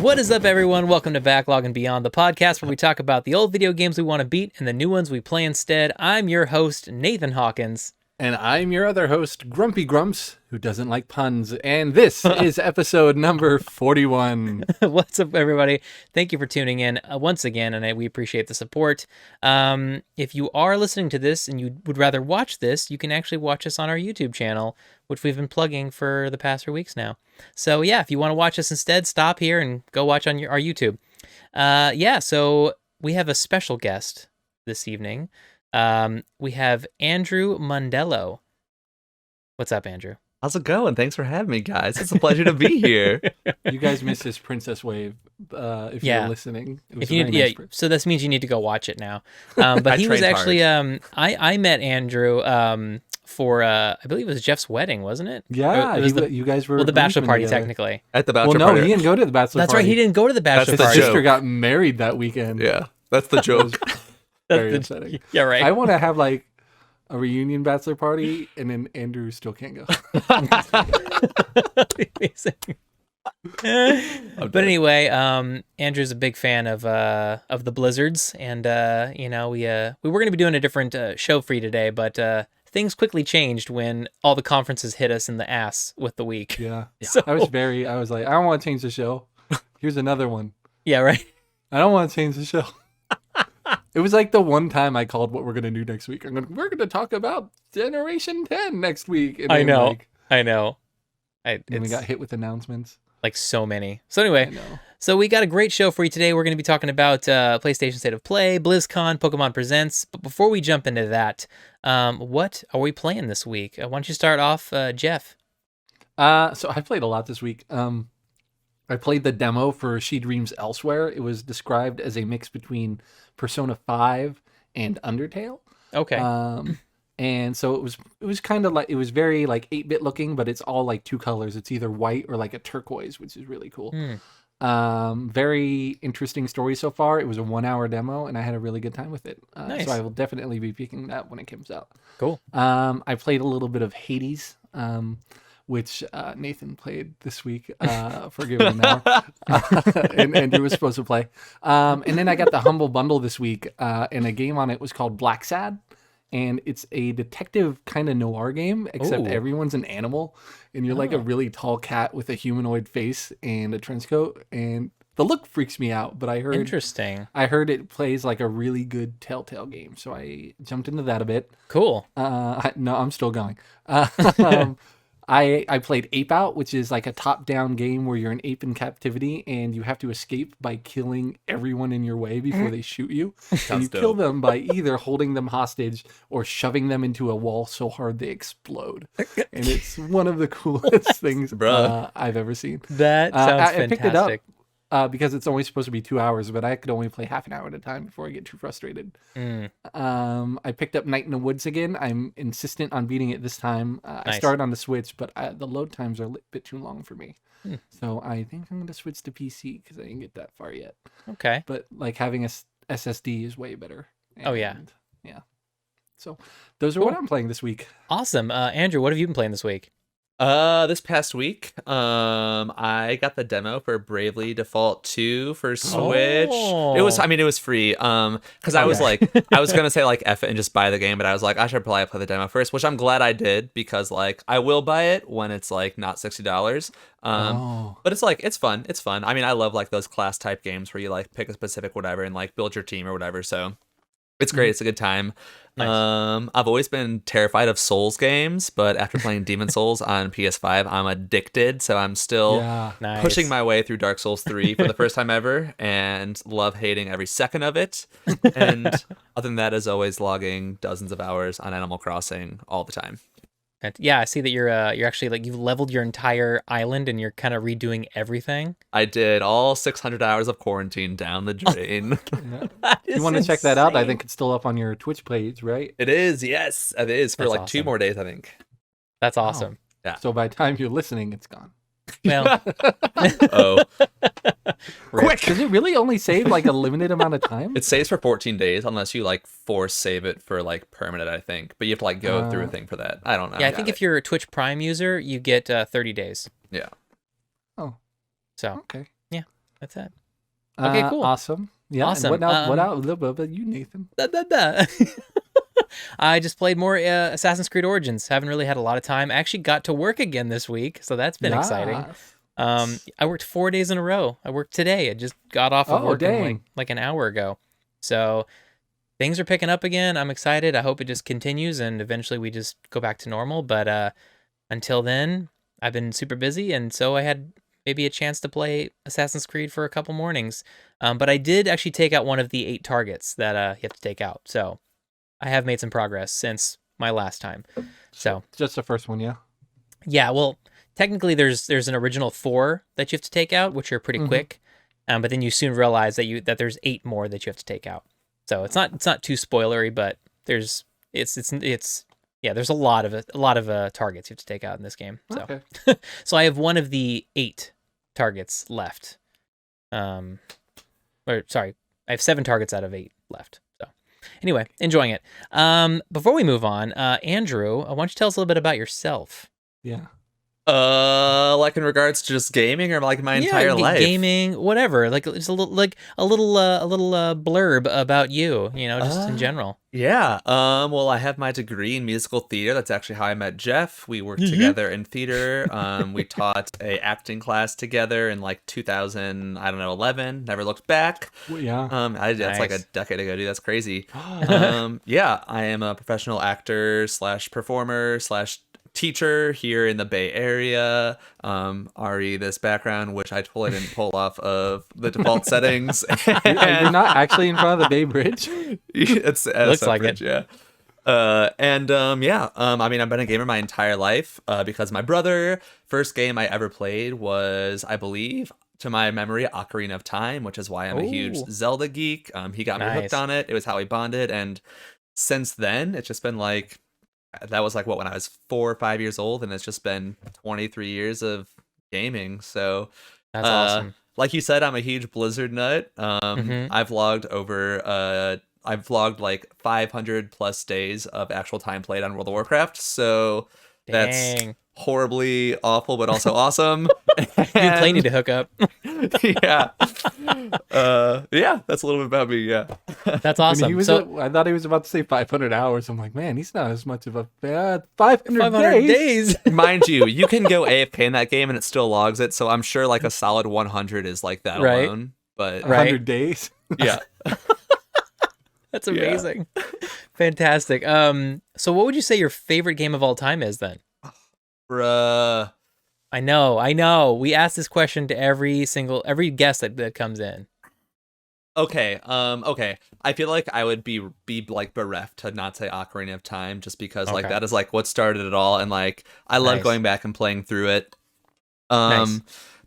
What is up, everyone? Welcome to Backlog and Beyond, the podcast where we talk about the old video games we want to beat and the new ones we play instead. I'm your host, Nathan Hawkins. And I'm your other host, Grumpy Grumps, who doesn't like puns. And this is episode number 41. What's up, everybody? Thank you for tuning in once again, and we appreciate the support. If you are listening to this and you would rather watch this, you can actually watch us on our YouTube channel, which we've been plugging for the past few weeks now. So yeah, if you want to watch us instead, stop here and go watch on our YouTube. So we have a special guest this evening. We have Andrew Mondello. What's up, Andrew? How's it going? Thanks for having me, guys. It's a pleasure to be here. You guys missed this Princess Wave, if you're listening. If you need, so this means you need to go watch it now. But he was actually, I met Andrew for, I believe it was Jeff's wedding, wasn't it? Yeah, you guys were the bachelor party, together. Technically. At the bachelor party. No, he didn't go to the bachelor That's party. right, he didn't go to the bachelor That's the party. His sister got married that weekend. Yeah, that's the joke. Very upsetting. Yeah, right. I want to have like a reunion bachelor party, and then Andrew still can't go. But anyway, Andrew's a big fan of the Blizzards, and we were going to be doing a different show for you today, but things quickly changed when all the conferences hit us in the ass with the week. Yeah. So, I was like, I don't want to change the show. Here's another one. Yeah, right. I don't want to change the show. It was like the one time I called what we're going to do next week. We're going to talk about Generation 10 next week. And I then, know. And we got hit with announcements. Like so many. So anyway, so we got a great show for you today. We're going to be talking about PlayStation State of Play, BlizzCon, Pokemon Presents. But before we jump into that, what are we playing this week? Why don't you start off, Jeff? So I played a lot this week. I played the demo for She Dreams Elsewhere. It was described as a mix between Persona 5 and Undertale. Okay. And so it was kind of like, it was very like 8-bit looking, but it's all like two colors. It's either white or like a turquoise, which is really cool. Very interesting story so far. It was a 1-hour demo and I had a really good time with it. Nice. So I will definitely be picking that when it comes out. Cool. I played a little bit of Hades, which Nathan played this week for giving an hour. And Andrew was supposed to play. And then I got the Humble Bundle this week, and a game on it was called Black Sad. And it's a detective kind of noir game, except everyone's an animal. And you're like a really tall cat with a humanoid face and a trench coat. And the look freaks me out, but I heard... Interesting. I heard it plays like a really good Telltale game. So I jumped into that a bit. Cool. No, I'm still going. I played Ape Out, which is like a top-down game where you're an ape in captivity and you have to escape by killing everyone in your way before they shoot you. And you kill them by either holding them hostage or shoving them into a wall so hard they explode. And it's one of the coolest things I've ever seen. That sounds fantastic. I picked it up because it's only supposed to be 2 hours, but I could only play half an hour at a time before I get too frustrated. I picked up Night in the Woods again. I'm insistent on beating it this time. Nice. I started on the Switch, but the load times are a bit too long for me. So I think I'm going to switch to PC because I didn't get that far yet. Okay. But like having a SSD is way better. Yeah. So those are what I'm playing this week. Awesome. Andrew, what have you been playing this week? This past week, I got the demo for Bravely Default 2 for Switch. It was free. Because I was like, I was gonna say like F it and just buy the game, but I was like, I should probably play the demo first, which I'm glad I did because like I will buy it when it's like not $60. But it's like it's fun. It's fun. I mean, I love like those class type games where you like pick a specific whatever and like build your team or whatever. So it's great. It's a good time. Nice. I've always been terrified of Souls games, but after playing Demon Souls on PS5, I'm addicted. So I'm still pushing my way through Dark Souls 3 for the first time ever and love hating every second of it. And other than that, as always, logging dozens of hours on Animal Crossing all the time. Yeah, I see that you're actually like you've leveled your entire island and you're kind of redoing everything. I did all 600 hours of quarantine down the drain. You want to check that out? I think it's still up on your Twitch page, right? It is, yes, it is for That's like awesome. 2 more days, I think. That's awesome. Wow. Yeah. So by the time you're listening, it's gone. Well, quick! Does it really only save like a limited amount of time? It saves for 14 days unless you like force save it for like permanent, I think. But you have to like go through a thing for that. I don't know. Yeah, I think if you're a Twitch Prime user, you get 30 days. Yeah. Oh. So. Okay. Yeah. That's it. Okay, cool. Awesome. Yeah. Awesome. And what about you, Nathan? Da, da, da. I just played more Assassin's Creed Origins. Haven't really had a lot of time. I actually got to work again this week, so that's been exciting. I worked 4 days in a row. I worked today. I just got off of work like an hour ago. So things are picking up again. I'm excited. I hope it just continues and eventually we just go back to normal. But until then, I've been super busy, and so I had maybe a chance to play Assassin's Creed for a couple mornings. But I did actually take out one of the 8 targets that you have to take out. So I have made some progress since my last time. So just the first one, yeah. Yeah, well, technically there's an original 4 that you have to take out, which are pretty quick. But then you soon realize that there's 8 more that you have to take out. So it's not too spoilery, but there's a lot of targets you have to take out in this game. So Okay. so I have one of the 8 targets left. I have 7 targets out of 8 left. So anyway, enjoying it. Before we move on, Andrew, why don't you tell us a little bit about yourself? Yeah. Like in regards to just gaming or like my entire life? Gaming, whatever. Like just a little blurb about you, just in general. Yeah. Well, I have my degree in musical theater. That's actually how I met Jeff. We worked together in theater. We taught a acting class together in like 2011. Never looked back. Well, yeah. That's like a decade ago, dude. That's crazy. Yeah, I am a professional actor / performer / teacher here in the Bay Area. Ari, this background, which I totally didn't pull off of the default settings. You're not actually in front of the Bay Bridge? It's looks like bridge, it. Yeah. I mean, I've been a gamer my entire life because my brother, first game I ever played was, I believe, to my memory, Ocarina of Time, which is why I'm a huge Zelda geek. He got me hooked on it. It was how we bonded. And since then, it's just been like, that was like when I was 4 or 5 years old, and it's just been 23 years of gaming. So that's awesome. Like you said, I'm a huge Blizzard nut. I've logged like 500 plus days of actual time played on World of Warcraft. So that's horribly awful, but also awesome. You play need to hook up. Yeah. Yeah, that's a little bit about me. Yeah. That's awesome. I thought he was about to say 500 hours. I'm like, man, he's not as much of a 500 days. Mind you, you can go AFK in that game and it still logs it. So I'm sure like a solid 100 is like that alone. But 100 days. Yeah. That's amazing. Yeah. Fantastic. So what would you say your favorite game of all time is then? Bruh. I know. We ask this question to every guest that comes in. Okay. I feel like I would be like bereft to not say Ocarina of Time, just because like that is like what started it all, and like I love going back and playing through it.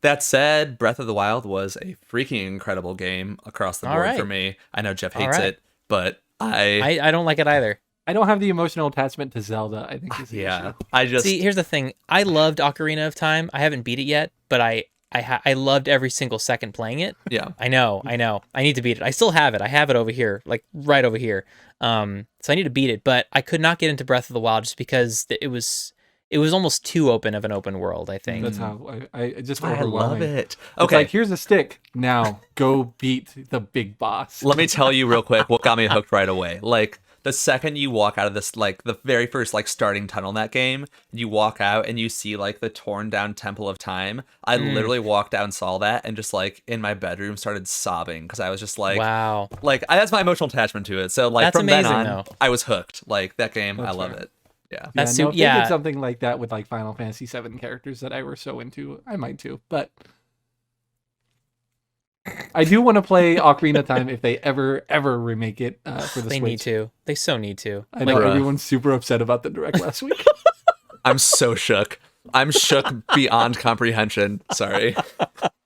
That said, Breath of the Wild was a freaking incredible game across the board for me. I know Jeff hates it, but I don't like it either. I don't have the emotional attachment to Zelda, I think is the issue. See, here's the thing. I loved Ocarina of Time. I haven't beat it yet, but I loved every single second playing it. Yeah. I know. I need to beat it. I still have it. I have it over here, like right over here. So I need to beat it, but I could not get into Breath of the Wild just because it was almost too open of an open world, I think. That's how I just I love it. Okay. It's like, here's a stick. Now go beat the big boss. Let me tell you real quick what got me hooked right away. Like, the second you walk out of this, like the very first like starting tunnel in that game, you walk out and you see like the torn down Temple of Time. I literally walked out and saw that and just like in my bedroom started sobbing because I was just like, wow, like that's my emotional attachment to it. So like that's from amazing, then on, though. I was hooked. Like that game, That's I love fair. it. Yeah. If they did something like that with like Final Fantasy VII characters that I were so into, I might too. But I do want to play Ocarina of Time if they ever remake it for the Switch. They need to. They so need to. I know everyone's super upset about the direct last week. I'm so shook. I'm shook beyond comprehension. Sorry.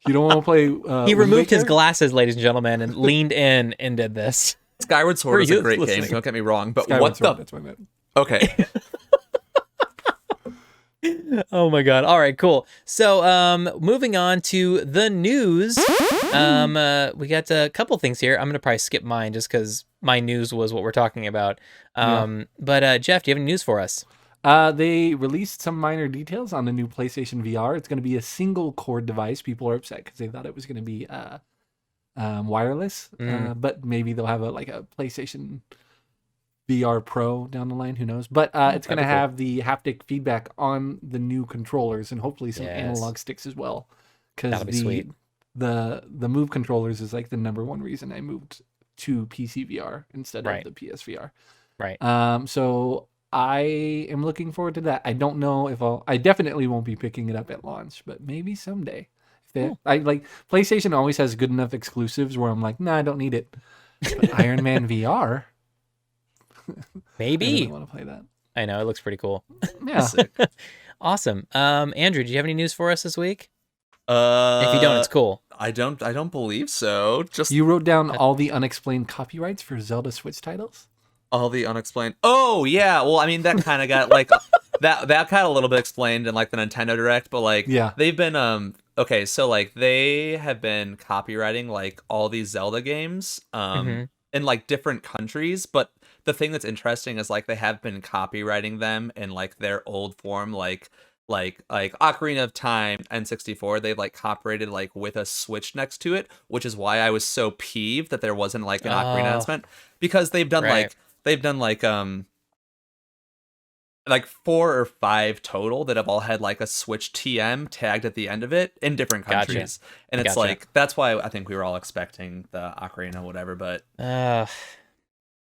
You don't want to play. He removed his glasses, ladies and gentlemen, and leaned in and did this. Skyward Sword is a great game. Don't get me wrong, but Skyward Sword, that's what I meant. Okay. Oh my god. All right, cool. So moving on to the news. We got a couple things here. I'm gonna probably skip mine just because my news was what we're talking about. But Jeff, do you have any news for us? They released some minor details on the new PlayStation VR. It's going to be a single cord device. People are upset because they thought it was going to be wireless, but maybe they'll have a PlayStation VR Pro down the line. Who knows? But it's going to have the haptic feedback on the new controllers and hopefully some analog sticks as well. That'll be sweet. The Move controllers is like the number one reason I moved to PC VR instead of the PSVR. Right. So I am looking forward to that. I don't know if I definitely won't be picking it up at launch, but maybe someday. I like PlayStation always has good enough exclusives where I'm like, nah, I don't need it. But Iron Man VR, maybe. I really want to play that. I know, it looks pretty cool. Yeah. Awesome. Andrew, do you have any news for us this week? If you don't, it's cool. I don't believe so. Just you wrote down all the unexplained copyrights for Zelda Switch titles. All the unexplained. Oh yeah. Well, I mean that kind of got like that kind of a little bit explained in like the Nintendo Direct, but like they've been okay. So like they have been copywriting like all these Zelda games in like different countries, but the thing that's interesting is like they have been copywriting them in like their old form, like Ocarina of Time N64, they like copyrighted like with a Switch next to it, which is why I was so peeved that there wasn't like an Ocarina announcement, because they've done like 4 or 5 total that have all had like a Switch TM tagged at the end of it in different countries. Gotcha. And it's like that's why I think we were all expecting the Ocarina whatever, but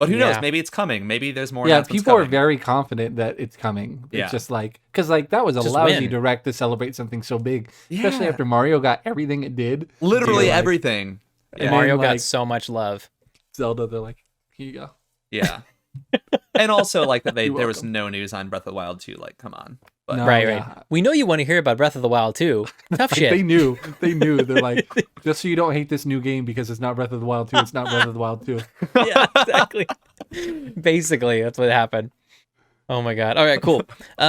who knows? Maybe it's coming. Maybe there's more. Yeah, people are very confident that it's coming. It's just like because like that was a lousy Direct to celebrate something so big, especially after Mario got everything it did. Literally everything. And Mario got so much love. Zelda, they're like, here you go. Yeah. And also like that there was no news on Breath of the Wild 2. Like, come on. But, right. We know you want to hear about Breath of the Wild 2. Tough shit. They knew. They're like, just so you don't hate this new game because it's not Breath of the Wild 2. It's not Breath of the Wild 2. Yeah, exactly. Basically, that's what happened. Oh my god. All right, cool.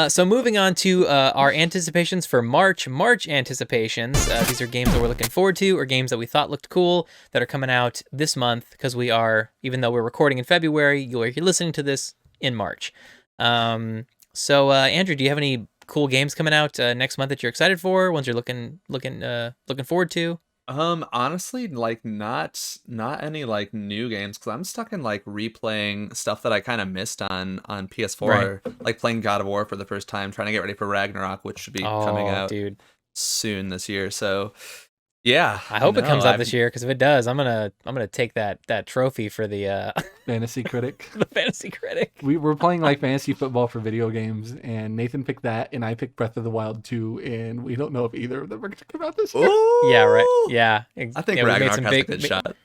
So moving on to our anticipations for March. March anticipations. These are games that we're looking forward to, or games that we thought looked cool that are coming out this month, because we are, even though we're recording in February, you're listening to this in March. So Andrew, do you have any cool games coming out next month that you're excited for? Ones you're looking forward to? Honestly, like not any like new games, because I'm stuck in like replaying stuff that I kind of missed on PS4, like playing God of War for the first time, trying to get ready for Ragnarok, which should be coming out soon this year. So yeah, I hope it comes out this year, because if it does, I'm gonna take that trophy for the Fantasy Critic. The Fantasy Critic. We're playing like fantasy football for video games, and Nathan picked that, and I picked Breath of the Wild 2, and we don't know if either of them are going to come out this year. Ooh! Yeah, right. Yeah, I think Ragnarok has a good shot.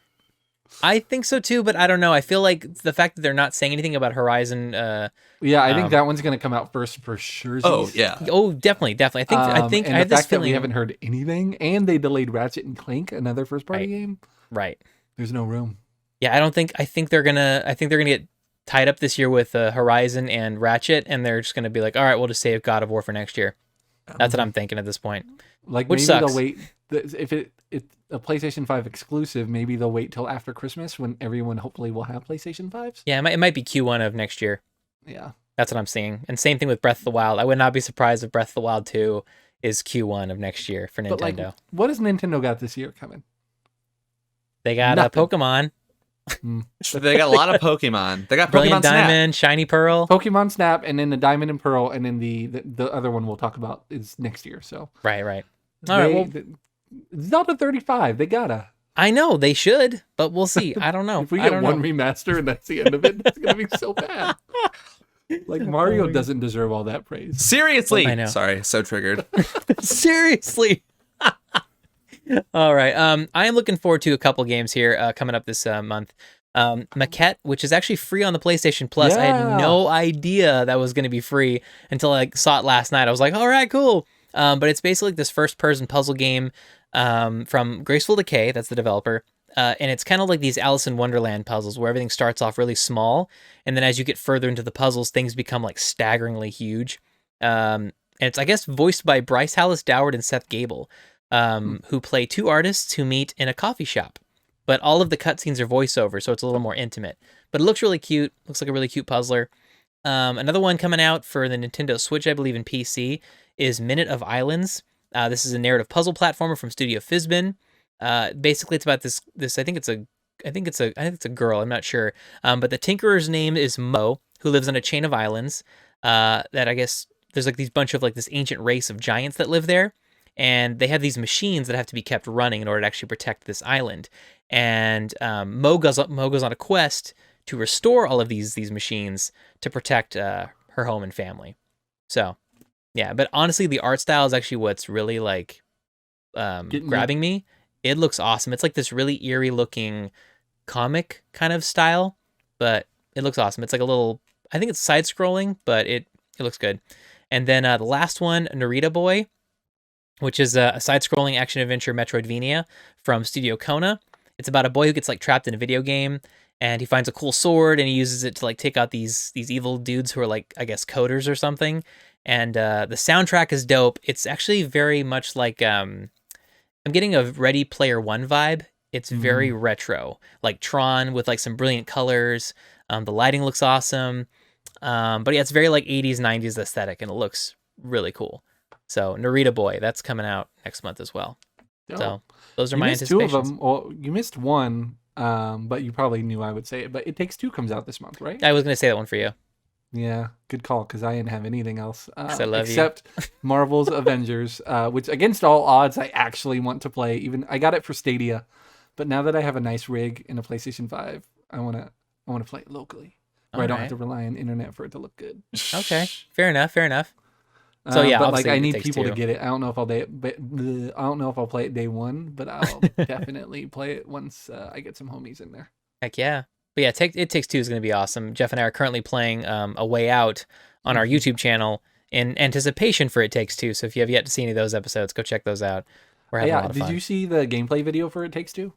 I think so too, but I don't know. I feel like the fact that they're not saying anything about Horizon. I think that one's going to come out first for sure. Oh yeah. Oh, definitely. I think and I have the this fact that feeling we haven't heard anything, and they delayed Ratchet and Clank, another first-party game. Right. There's no room. Yeah, I think they're gonna get tied up this year with Horizon and Ratchet, and they're just gonna be like, all right, we'll just save God of War for next year. That's what I'm thinking at this point. Like, which maybe sucks. they'll wait. If it's a PlayStation 5 exclusive, maybe they'll wait till after Christmas when everyone hopefully will have PlayStation 5s. Yeah, it might be Q1 of next year. Yeah. That's what I'm seeing. And same thing with Breath of the Wild. I would not be surprised if Breath of the Wild 2 is Q1 of next year for Nintendo. But like, what has Nintendo got this year coming? They got a Pokemon. They got a lot of Pokemon. They got Brilliant Pokemon Snap. Diamond, Shiny Pearl. Pokemon Snap, and then the Diamond and Pearl, and then the other one we'll talk about is next year. So Right. All right, well, Zelda 35, they gotta. I know they should, but we'll see. I don't know. If we get one remaster and that's the end of it, that's gonna be so bad. Like, Mario doesn't deserve all that praise. Seriously. I know. Sorry, so triggered. Seriously. All right. I am looking forward to a couple games here coming up this month. Maquette, which is actually free on the PlayStation Plus. I had no idea that was going to be free until I saw it last night. I was like, all right, cool. But it's basically this first-person puzzle game from Graceful Decay. That's the developer. And it's kind of like these Alice in Wonderland puzzles where everything starts off really small, and then as you get further into the puzzles, things become like staggeringly huge. And it's, I guess, voiced by Bryce Dallas Howard and Seth Gable, who play two artists who meet in a coffee shop. But all of the cutscenes are voiceover, so it's a little more intimate. But it looks really cute. Looks like a really cute puzzler. Another one coming out for the Nintendo Switch, I believe, in PC is Minute of Islands. This is a narrative puzzle platformer from Studio Fizbin. Basically, it's about this. I think it's a girl. I'm not sure. But the Tinkerer's name is Mo, who lives on a chain of islands. That I guess there's like these bunch of like this ancient race of giants that live there, and they have these machines that have to be kept running in order to actually protect this island. And Mo goes on a quest to restore all of these machines to protect her home and family. So, yeah, but honestly, the art style is actually what's really like grabbing me. It looks awesome. It's like this really eerie looking comic kind of style, but it looks awesome. It's like a little, I think it's side scrolling, but it looks good. And then the last one, Narita Boy, which is a side scrolling action adventure Metroidvania from Studio Kona. It's about a boy who gets like trapped in a video game, and he finds a cool sword and he uses it to like take out these evil dudes who are like, I guess, coders or something. And the soundtrack is dope. It's actually very much like I'm getting a Ready Player One vibe. It's very retro, like Tron with like some brilliant colors. The lighting looks awesome. But yeah, it's very like 80s, 90s aesthetic, and it looks really cool. So Narita Boy, that's coming out next month as well. Dope. So those are You my missed two of anticipations. them. Well, you missed one, but you probably knew I would say it. But It Takes Two comes out this month, right? I was going to say that one for you. Yeah, good call, because I didn't have anything else 'Cause I love you. except Marvel's Avengers, which against all odds I actually want to play. Even I got it for Stadia, but now that I have a nice rig and a PlayStation 5, I wanna play it locally, where I don't have Alright. to rely on internet for it to look good. Okay, fair enough. So yeah, but like obviously I It need Takes people to Two. get it. I don't know if I don't know if I'll play it day one, but I'll definitely play it once I get some homies in there. Heck yeah. But yeah, It Takes Two is going to be awesome. Jeff and I are currently playing A Way Out on our YouTube channel in anticipation for It Takes Two. So if you have yet to see any of those episodes, go check those out. We're having a Yeah, lot of did fun. you see the gameplay video for It Takes Two?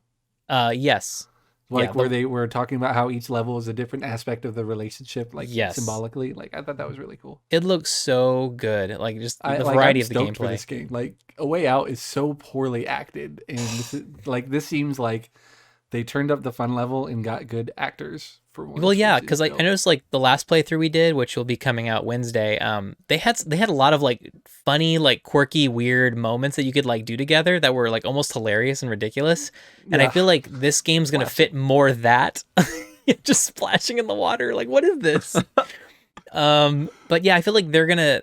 Yes. Like Yeah, where they were talking about how each level is a different aspect of the relationship, like Yes. symbolically. Like I thought that was really cool. It looks so good. Like just the I'm variety of the stoked for gameplay. this game. Like A Way Out is so poorly acted, and this seems like they turned up the fun level and got good actors for once. Well, yeah, which is because like I dope. noticed like the last playthrough we did, which will be coming out Wednesday, they had a lot of like funny, like quirky, weird moments that you could like do together that were like almost hilarious and ridiculous. And I Yeah. feel like this game's gonna fit more of that. Just splashing in the water, like what is this? But yeah, I feel like they're gonna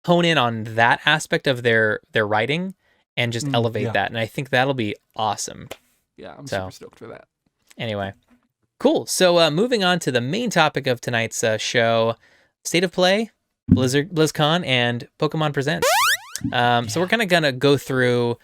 hone in on that aspect of their writing and just elevate yeah. that, and I think that'll be awesome. Yeah, I'm So. super stoked for that. Anyway, cool. So moving on to the main topic of tonight's show, State of Play, BlizzCon, and Pokemon Presents. So we're kind of gonna go through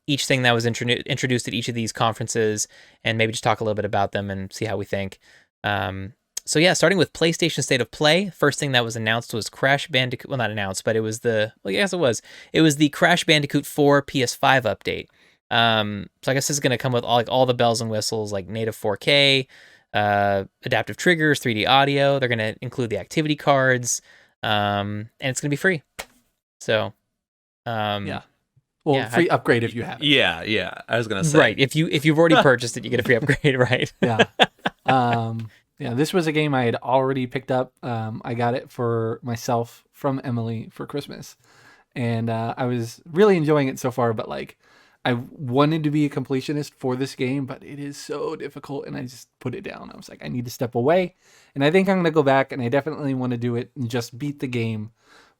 each thing that was introduced at each of these conferences, and maybe just talk a little bit about them and see how we think. So yeah, starting with PlayStation State of Play, first thing that was announced was Crash Bandicoot. Well, not announced, but it was yes, it was. It was the Crash Bandicoot 4 PS5 update. So I guess this is gonna come with all the bells and whistles, like native 4K, adaptive triggers, 3D audio. They're gonna include the activity cards, and it's gonna be free. So, Yeah. Well, yeah, free upgrade if you have it. Yeah. I was gonna say. right. If you've already purchased it, you get a free upgrade, right? Yeah. Yeah, this was a game I had already picked up. I got it for myself from Emily for Christmas. And I was really enjoying it so far, but like I wanted to be a completionist for this game, but it is so difficult and I just put it down. I was like, I need to step away. And I think I'm gonna go back and I definitely want to do it and just beat the game.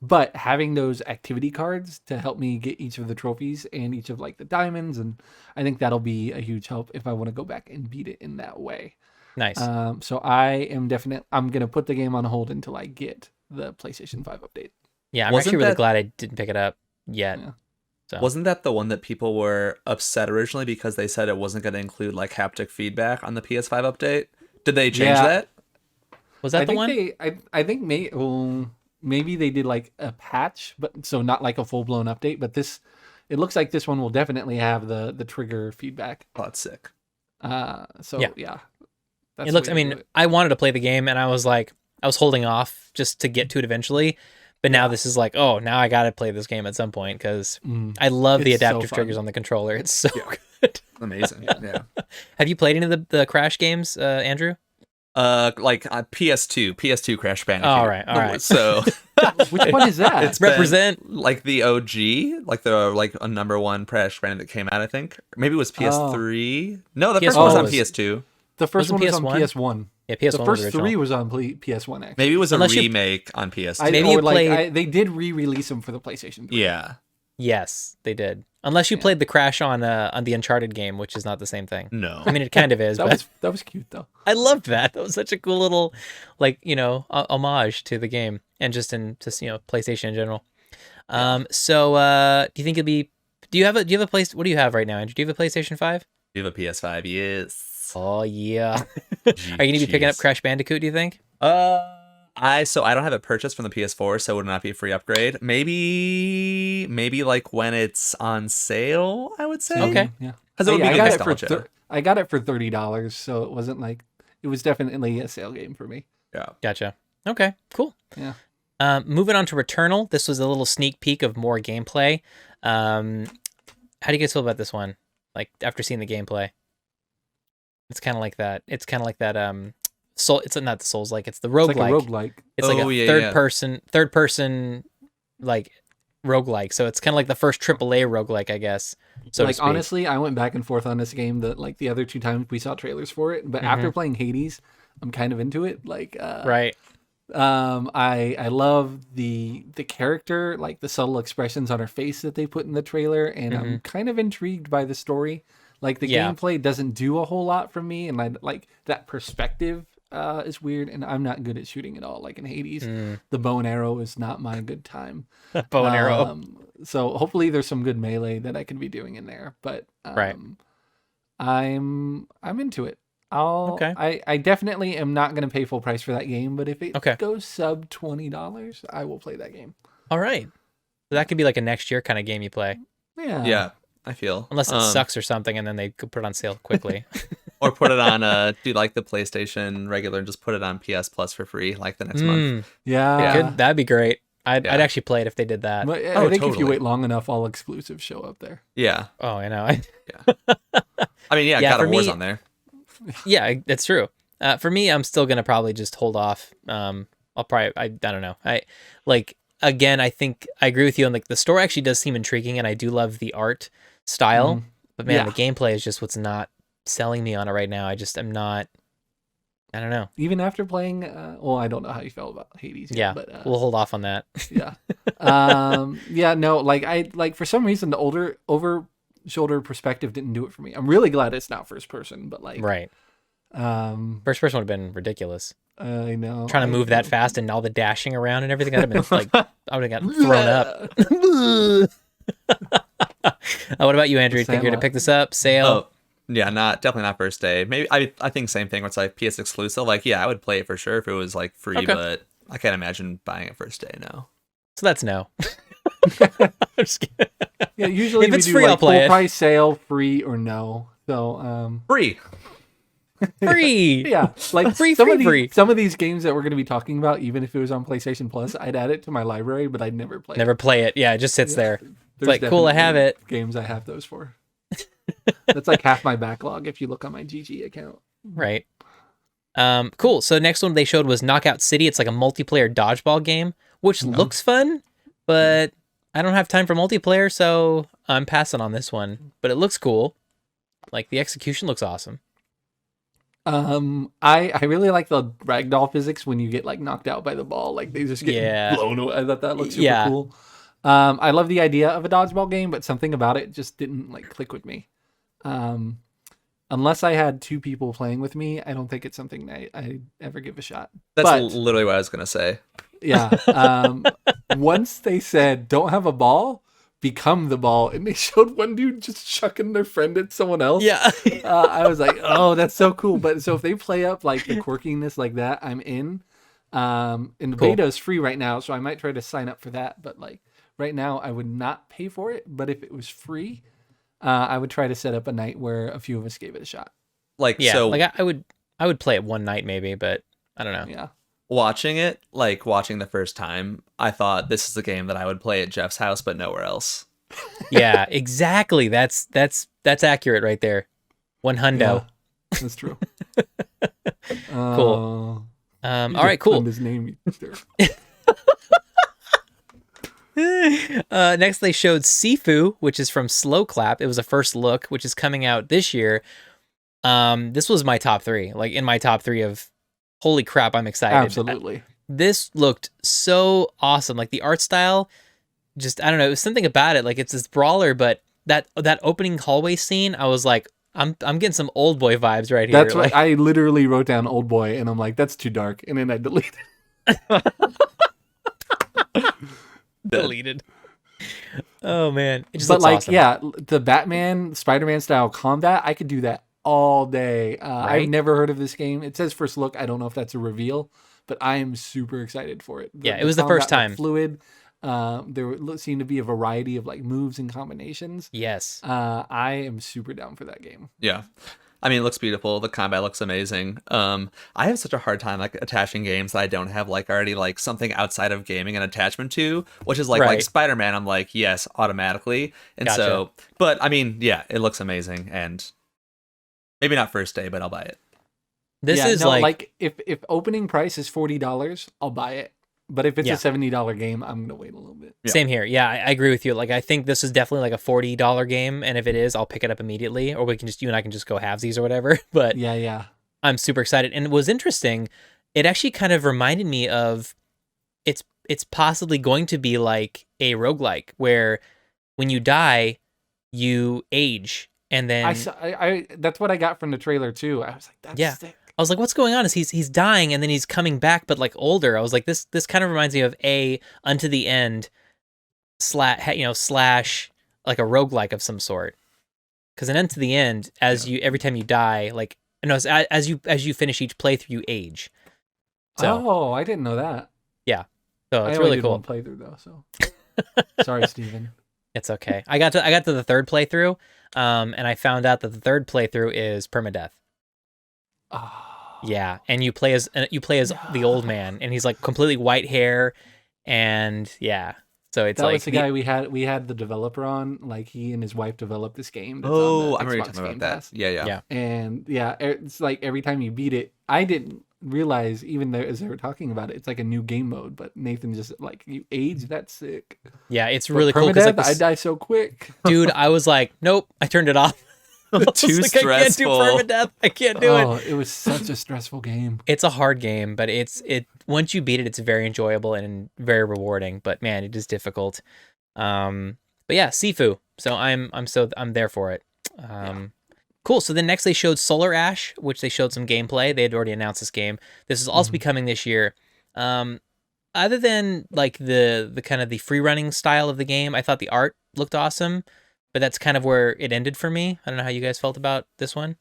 But having those activity cards to help me get each of the trophies and each of like the diamonds, and I think that'll be a huge help if I want to go back and beat it in that way. Nice. So I'm gonna put the game on hold until I get the PlayStation 5 update. Yeah, I'm Wasn't actually really that- glad I didn't pick it up yet. Yeah. So. Wasn't that the one that people were upset originally because they said it wasn't going to include like haptic feedback on the PS5 update? Did they change Yeah. that? Was that I the think one? I think maybe they did like a patch, but so not like a full blown update. But it looks like this one will definitely have the trigger feedback. Oh, that's sick. So Yeah. yeah. It looks. the I way to mean, do it. I wanted to play the game, and I was holding off just to get to it eventually. But now this is like, oh, now I gotta play this game at some point because I love the It's so adaptive fun. triggers on the controller. It's so good. Amazing. Yeah. Have you played any of the Crash games, Andrew? Like PS2 Crash Bandicoot. All right. So Which one is that? it's Represent. been, like the OG, like a number one Crash Bandicoot that came out. I think maybe it was PS3. No, the first PS1 one was on was- PS2. The first one Wasn't was on PS1? PS1. Yeah, PS1 The was first original. 3 was on PS1, actually. Maybe it was a Unless you- remake on PS2. Maybe you They did re-release them for the PlayStation 3. Yeah. Yes, they did. Unless you played the Crash on the Uncharted game, which is not the same thing. No. I mean, it kind of is, but That was cute, though. I loved that. That was such a cool little, like, homage to the game and just PlayStation in general. So do you think it'll be? Do you have a place? What do you have right now, Andrew? Do you have a PlayStation 5? You have a PS5? Yes. Oh yeah. Are you gonna be picking up Crash Bandicoot? Do you think? I don't have it purchased from the PS4, so it would not be a free upgrade. Maybe like when it's on sale, I would say. Okay. Yeah. Because it would be I good got it for nostalgia. I got it for $30, so it wasn't like it was definitely a sale game for me. Yeah. Gotcha. Okay. Cool. Yeah. Moving on to Returnal. This was a little sneak peek of more gameplay. How do you guys feel about this one? Like after seeing the gameplay, it's kind of like that. It's kind of like that. Soul. It's not the Souls like. It's the roguelike. It's like a roguelike. It's like Oh, a yeah, third person, like roguelike. So it's kind of like the first AAA roguelike, I guess. So to Like speak. honestly, I went back and forth on this game the other 2 times we saw trailers for it, but after playing Hades, I'm kind of into it. Like right. I love the character, like the subtle expressions on her face that they put in the trailer, and I'm kind of intrigued by the story. Like the Yeah. gameplay doesn't do a whole lot for me, and I like that perspective is weird, and I'm not good at shooting at all. Like in Hades, the bow and arrow is not my good time. Bow and arrow. So hopefully there's some good melee that I can be doing in there. But Right. I'm into it. Okay. I definitely am not gonna pay full price for that game, but if it Okay. goes sub $20, I will play that game. All right. So that could be like a next year kind of game you play, Yeah. Yeah, I feel. unless it sucks or something, and then they could put it on sale quickly. Or put it on do like the PlayStation regular and just put it on PS Plus for free like the next month. Yeah. That'd be great. I'd Yeah. actually play it if they did that. But I Oh, think if you totally. wait long enough, all exclusives show up there. Yeah. Oh, I know. I mean, yeah, Yeah, God for of War's me- on there. Yeah, that's true. For me, I'm still gonna probably just hold off. I'll probably I don't know. Again, I think I agree with you on like the story actually does seem intriguing, and I do love the art style. But man, Yeah. the gameplay is just what's not selling me on it right now. I just am not. I don't know. Even after playing, well, I don't know how you felt about Hades. Yet, Yeah, but we'll hold off on that. yeah, yeah, no, like for some reason the over shoulder perspective didn't do it for me. I'm really glad it's not first person, but like, Right. First person would have been ridiculous. I know Trying to move that fast and all the dashing around and everything. I'd have been like, I would have gotten thrown up. What about you, Andrew? You think you're gonna Sandlot. pick this up? Sale? Oh, yeah, definitely not first day. Maybe I think same thing where it's like PS exclusive. Like, yeah, I would play it for sure if it was like free, Okay. but I can't imagine buying it first day now. So that's no. I'm just kidding. Yeah, usually If we it's do free, like I'll play full it. price sale, free or no. So Free. Free. yeah, like Free, some free, of these, free. some of these games that we're going to be talking about, even if it was on PlayStation Plus, I'd add it to my library, but I'd never play. Never play it. Yeah, it just sits there. There's like, cool, I have definitely it. Games I have those for. That's like half my backlog if you look on my GG account. Right. Cool. So next one they showed was Knockout City. It's like a multiplayer dodgeball game, which looks fun, but I don't have time for multiplayer, so I'm passing on this one. But it looks cool. Like the execution looks awesome. I really like the ragdoll physics when you get like knocked out by the ball, like they just get Yeah. blown away. I thought that looked super Yeah. cool. I love the idea of a dodgeball game, but something about it just didn't like click with me. Unless I had 2 people playing with me, I don't think it's something that I ever give a shot. That's But- literally what I was gonna say. Yeah. Once they said don't have a ball, become the ball, and they showed one dude just chucking their friend at someone else. Yeah. I was like, oh, that's so cool. But so if they play up like the quirkiness like that, I'm in. And the Cool. beta is free right now, so I might try to sign up for that. But like right now, I would not pay for it. But if it was free, I would try to set up a night where a few of us gave it a shot. Like, Yeah. so Like I would play it one night maybe, but I don't know. Yeah. watching it, like watching the first time, I thought this is the game that I would play at Jeff's house, but nowhere else. Yeah, exactly. That's accurate right there. One hundo. Yeah, that's true. Cool. All You right, just cool. cloned his name. Next, they showed Sifu, which is from Slow Clap. It was a first look, which is coming out this year. This was my top 3, like in my top 3 of holy crap, I'm excited. Absolutely. This looked so awesome. Like the art style, just I don't know, it was something about it. Like it's this brawler, but that opening hallway scene, I was like, I'm getting some old boy vibes right here. That's like, what I literally wrote down old boy and I'm like, that's too dark. And then I deleted deleted. Oh man, it just But looks like, awesome. yeah, the Batman, Spider-Man style combat, I could do that all day. Right? I've never heard of this game. It says first look. I don't know if that's a reveal, but I am super excited for it. Yeah, it was the first combat time. looked fluid. Seemed to be a variety of like moves and combinations. Yes. I am super down for that game. Yeah. I mean, it looks beautiful. The combat looks amazing. I have such a hard time like attaching games that I don't have like already like something outside of gaming an attachment to, which is like Right. Spider-Man. I'm like, yes, automatically. And Gotcha. so, but I mean, yeah, it looks amazing, and maybe not first day, but I'll buy it. This Yeah, is no, like if opening price is $40, I'll buy it. But if it's Yeah. a $70 game, I'm gonna wait a little bit. Yeah. Same here. Yeah, I agree with you. Like, I think this is definitely like a $40 game, and if it is, I'll pick it up immediately, or you and I can just go halvesies or whatever. But Yeah. I'm super excited, and it was interesting. It actually kind of reminded me of it's possibly going to be like a roguelike where when you die, you age, and then I that's what I got from the trailer too. I was like, that's Yeah. sick. I was like, what's going on? Is he's dying and then he's coming back, but like older. I was like, this kind of reminds me of Unto the End slash like a roguelike of some sort. Because in Unto the End, every time you die, like no, as you finish each playthrough, you age. So Oh, I didn't know that. so I it's only really did cool. one playthrough though, so sorry, Steven. It's okay. I got to the third playthrough, and I found out that the third playthrough is permadeath. Oh, Yeah, and you play as the old man, and he's like completely white hair, and yeah, so it's that like was the guy we had the developer on. Like he and his wife developed this game. That's on Oh, the I'm already Xbox talking about Game that. Pass. Yeah. Yeah. And yeah, it's like every time you beat it, I didn't realize even though as they were talking about it, it's like a new game mode. But Nathan just like you age, that's sick. yeah, it's But really cool because permadeath, like I die so quick. dude, I was like, nope, I turned it off. I was Too like, I can't do stressful. permadeath. I can't do it. Oh, it was such a stressful game. It's a hard game, but it once you beat it, it's very enjoyable and very rewarding. But man, it is difficult. But yeah, Sifu. So I'm there for it. Cool. So then next they showed Solar Ash, which they showed some gameplay. They had already announced this game. This is also be coming this year. Other than like the kind of the free running style of the game, I thought the art looked awesome, but that's kind of where it ended for me. I don't know how you guys felt about this one.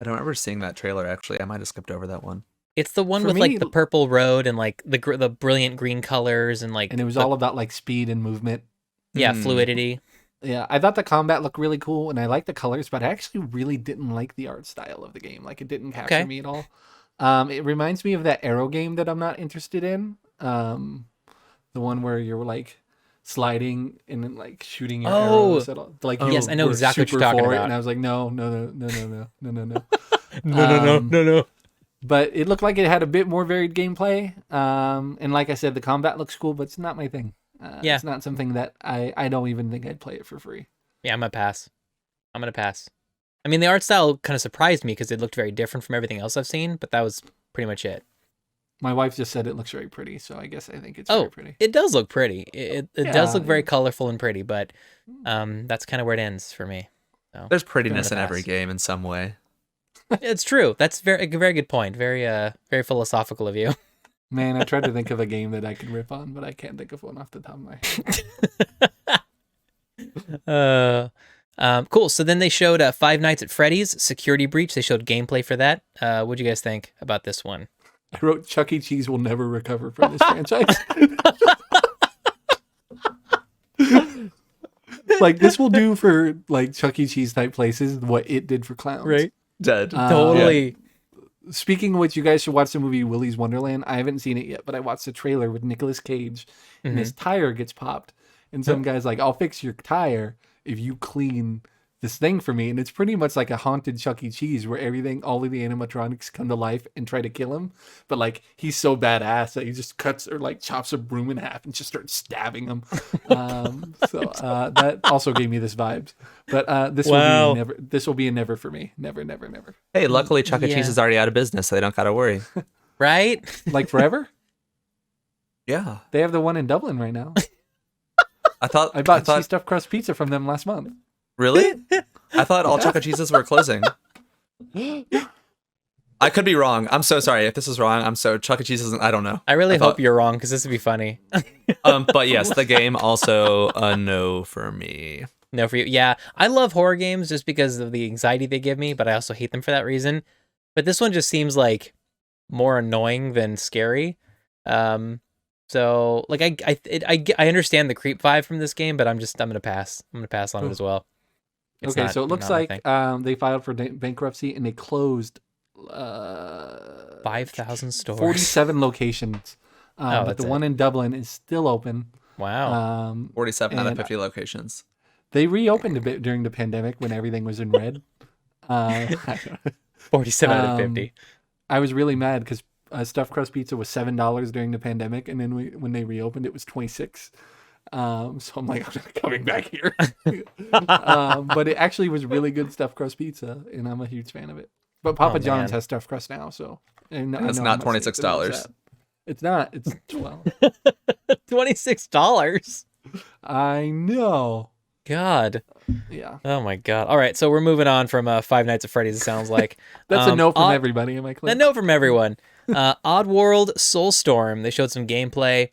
I don't remember seeing that trailer actually. I might have skipped over that one. It's the one For with me- like the purple road and like the brilliant green colors and like And it was the- all about like speed and movement. fluidity. Yeah, I thought the combat looked really cool, and I liked the colors, but I actually really didn't like the art style of the game. Like, it didn't capture Okay. me at all. It reminds me of that Arrow game that I'm not interested in. The one where you're like sliding and then like shooting your arrows. Like, Oh, yes, I know were exactly what you're super talking for it, about. and I was like, no. No. But it looked like it had a bit more varied gameplay. And like I said, the combat looks cool, but it's not my thing. Yeah. It's not something that I don't even think I'd play it for free. Yeah, I'm gonna pass. I mean, the art style kind of surprised me because it looked very different from everything else I've seen, but that was pretty much it. My wife just said it looks very pretty, so I guess I think it's very pretty. It does look pretty. It does look very Yeah. colorful and pretty, but that's kind of where it ends for me. So There's prettiness in pass. every game in some way. it's true. That's a very good point. Very philosophical of you. Man, I tried to think of a game that I could rip on, but I can't think of one off the top of my head. Cool. So then they showed Five Nights at Freddy's Security Breach. They showed gameplay for that. What'd you guys think about this one? I wrote Chuck E. Cheese will never recover from this franchise. Like, this will do for like Chuck E. Cheese type places what it did for clowns. Dead. Totally. Speaking of which, you guys should watch the movie Willy's Wonderland. I haven't seen it yet, but I watched the trailer with Nicolas Cage, and his tire gets popped. And some guy's like, I'll fix your tire if you clean this thing for me, and it's pretty much like a haunted Chuck E. Cheese where all of the animatronics come to life and try to kill him, but like he's so badass that he just cuts or like chops a broom in half and just starts stabbing him. That also gave me this vibes. But this will Wow. be never. This will be a never for me. Never, never, never. Hey, luckily Chuck E. Yeah. Cheese is already out of business, so they don't gotta worry. Right? Like forever. Yeah, They have the one in Dublin right now. I thought. I bought thought cheese stuffed crust pizza from them last month. really. I thought all Chuck E. Cheeses were closing. I could be wrong. I'm so sorry if this is wrong. I'm so Chuck E. Cheese isn't. I don't know. I really I hope thought- you're wrong because this would be funny. But yes, the game also a no for me. No, for you. Yeah, I love horror games just because of the anxiety they give me, but I also hate them for that reason. But this one just seems like more annoying than scary. So like I understand the creep vibe from this game, but I'm gonna pass. I'm gonna pass on it as well. It's Okay, not- so it looks not my like thing. they filed for bankruptcy and they closed 5,000 stores. 47 locations. But that's the it. one in Dublin is still open. Wow. 47 out of And 50 locations. They reopened a bit during the pandemic when everything was in red. 47 out of um, 50. I was really mad because stuffed crust pizza was $7 during the pandemic, and then when they reopened, it was 26. So I'm like, I'm not coming back here. But it actually was really good stuffed crust pizza, and I'm a huge fan of it. But Papa Oh, John's man. has stuffed crust now, so and It's not $26. It's not. It's 12. $26. I know. God. Yeah, Oh my God. All right, so we're moving on from Five Nights at Freddy's. It sounds like that's a no from Odd- everybody. Am I clear? A no from everyone. Oddworld Soulstorm. They showed some gameplay.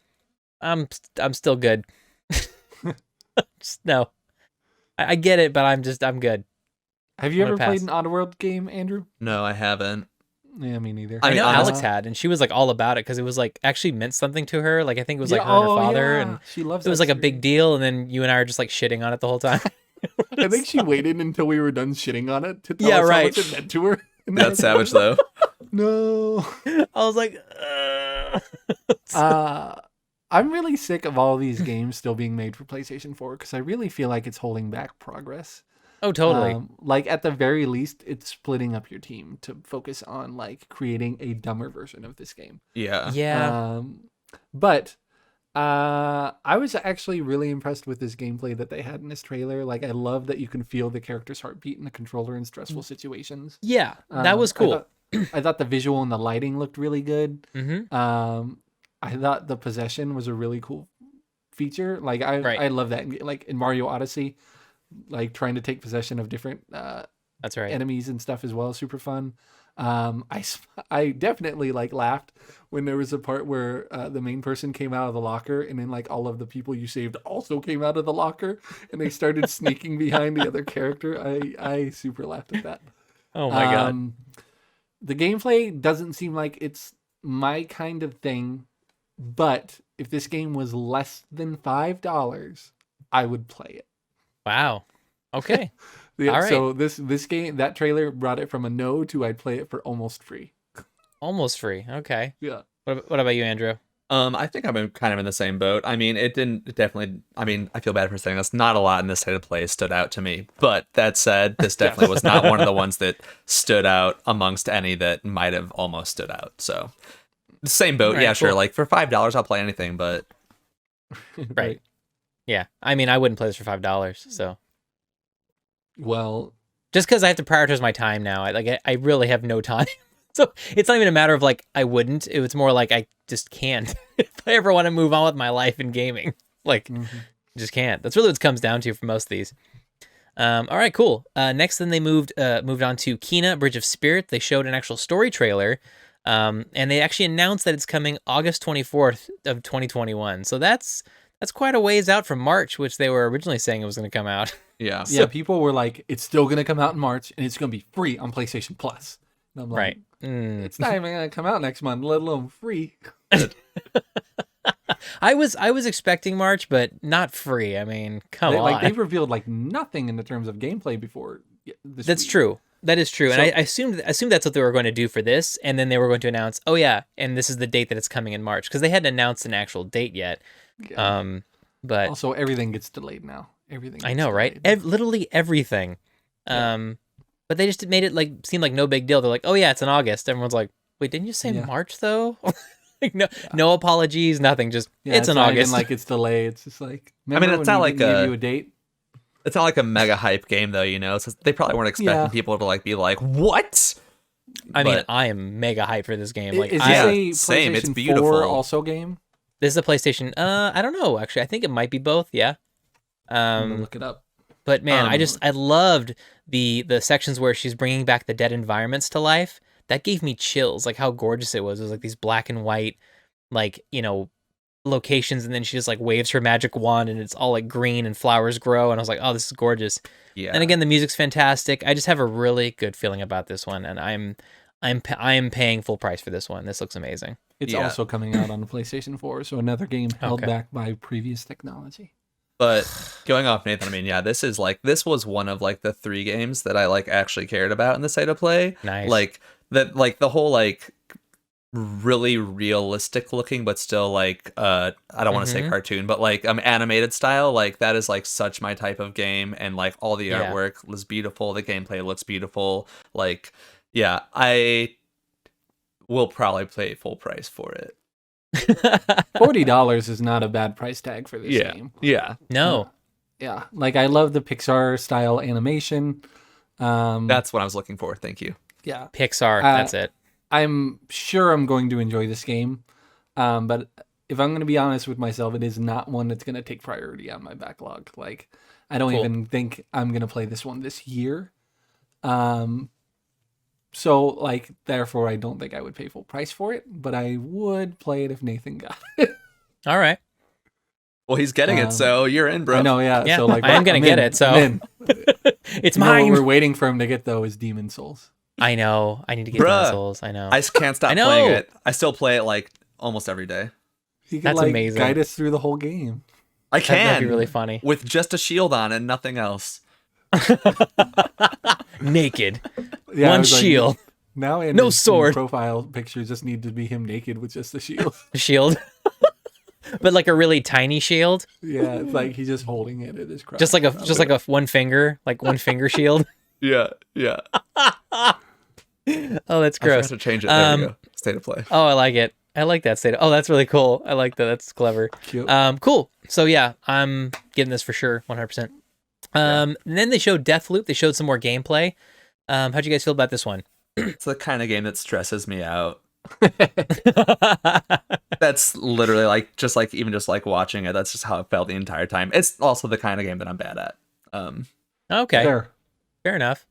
I'm still good. Just, no, I get it, but I'm good. Have you I'm ever gonna played pass. an Oddworld game, Andrew? No, I haven't. Yeah, me neither. I I mean, know honest- Alex had, and she was like all about it because it was like actually meant something to her. Like I think it was like Yeah, her and her father, yeah. and she loves it was that like a big series. deal. And then you and I are just like shitting on it the whole time. I think she waited until we were done shitting on it to tell Yeah, us right. how much it meant to her. And then That's savage though. No. I was like, I'm really sick of all these games still being made for PlayStation 4 because I really feel like it's holding back progress. oh, totally. Like at the very least, it's splitting up your team to focus on like creating a dumber version of this game. Yeah. Yeah. But I was actually really impressed with this gameplay that they had in this trailer. Like I love that you can feel the character's heartbeat in the controller in stressful situations. Yeah. That was cool. I thought the visual and the lighting looked really good. Mm-hmm. I thought the possession was a really cool feature. Like I love that. Like in Mario Odyssey, like trying to take possession of different That's right. enemies and stuff as well is super fun. I definitely like laughed when there was a part where the main person came out of the locker and then like all of the people you saved also came out of the locker and they started sneaking behind the other character. I super laughed at that. Oh my God. The gameplay doesn't seem like it's my kind of thing, but if this game was less than $5, I would play it. Wow. Okay. Yeah, All right. So this game, that trailer brought it from a no to I'd play it for almost free. Almost free. Okay. Yeah. What about you, Andrew? I think I'm kind of in the same boat. I mean, it definitely, I mean, I feel bad for saying this. Not a lot in this state of play stood out to me. But that said, this definitely was not one of the ones that stood out amongst any that might have almost stood out. So, same boat. All right, Yeah, sure. cool. Like for $5, I'll play anything. But Right. Yeah. I mean, I wouldn't play this for $5. So Well, just because I have to prioritize my time now, I really have no time. So it's not even a matter of like I wouldn't. It was more like I just can't. If I ever want to move on with my life in gaming, like just can't. That's really what it comes down to for most of these. All right, cool. Next, then they moved on to Kena Bridge of Spirit. They showed an actual story trailer, and they actually announced that it's coming August 24th of 2021. So that's quite a ways out from March, which they were originally saying it was going to come out. yeah. yeah, people were like, it's still going to come out in March and it's going to be free on PlayStation Plus. And I'm like, Right. it's not even going to come out next month, let alone free. I was expecting March, but not free. I mean, come on. They've revealed like nothing in the terms of gameplay before this That's week. true. That is true. And So- I assumed that's what they were going to do for this, and then they were going to announce, oh yeah, and this is the date that it's coming in March, because they hadn't announced an actual date yet. Yeah. But Also, everything gets delayed now. Everything. I gets know, right? delayed. Literally everything. But they just made it like seem like no big deal. They're like, oh yeah, it's in August. Everyone's like, wait, didn't you say March though? Like, no apologies, nothing. Just it's in not August. even like it's delayed. It's just like, I mean, it's not like give you a date. It's not like a mega hype game though, you know. So they probably weren't expecting people to like be like, what? I mean, I am mega hyped for this game. Like, is this same. It's PlayStation beautiful. 4 also game? This is a PlayStation. I don't know actually. I think it might be both. Yeah. I'm gonna look it up. But man, I loved the sections where she's bringing back the dead environments to life. That gave me chills. Like how gorgeous it was. It was like these black and white, like, you know, locations, and then she just like waves her magic wand and it's all like green and flowers grow, and I was like, oh, this is gorgeous. Yeah. And again, the music's fantastic. I just have a really good feeling about this one, and I'm paying full price for this one. This looks amazing. It's also coming out on the PlayStation 4, so another game held back by previous technology. But going off Nathan, I mean, yeah, this was one of like the 3 games that I like actually cared about in the state of play. Nice. Like that, like the whole like really realistic looking, but still like I don't want to say cartoon, but like animated style. Like that is like such my type of game, and like all the artwork was beautiful. The gameplay looks beautiful. Like, yeah, I will probably pay full price for it. $40 is not a bad price tag for this game. Yeah. No. Yeah. Like I love the Pixar style animation. That's what I was looking for. Thank you. Yeah. Pixar. That's it. I'm sure I'm going to enjoy this game. But if I'm going to be honest with myself, it is not one that's going to take priority on my backlog. Like I don't even think I'm going to play this one this year. So, like, therefore, I don't think I would pay full price for it, but I would play it if Nathan got it. All right. Well, he's getting it, so you're in, bro. I know, yeah. So, like, I am going to get it, so it's mine. What we're waiting for him to get, though, is Demon Souls. I know. I need to get Demon Souls. I know. I can't stop playing it. I still play it, like, almost every day. You can, That's amazing. Guide us through the whole game. I can. That'd be really funny. With just a shield on and nothing else. Naked. One shield. Now no sword. Profile pictures just need to be him naked with just a shield. A shield. But like a really tiny shield. Yeah, it's like he's just holding it at his crotch. Just like a one finger shield. Yeah. Oh, that's gross. I forgot to change it. There we go. State of play. Oh, I like it. I like that state. Oh, that's really cool. I like that. That's clever. Cute. Cool. So yeah, I'm getting this for sure, 100%. And then they showed Deathloop. They showed some more gameplay. How'd you guys feel about this one? It's the kind of game that stresses me out. That's literally like just like watching it. That's just how it felt the entire time. It's also the kind of game that I'm bad at. Okay. Fair enough.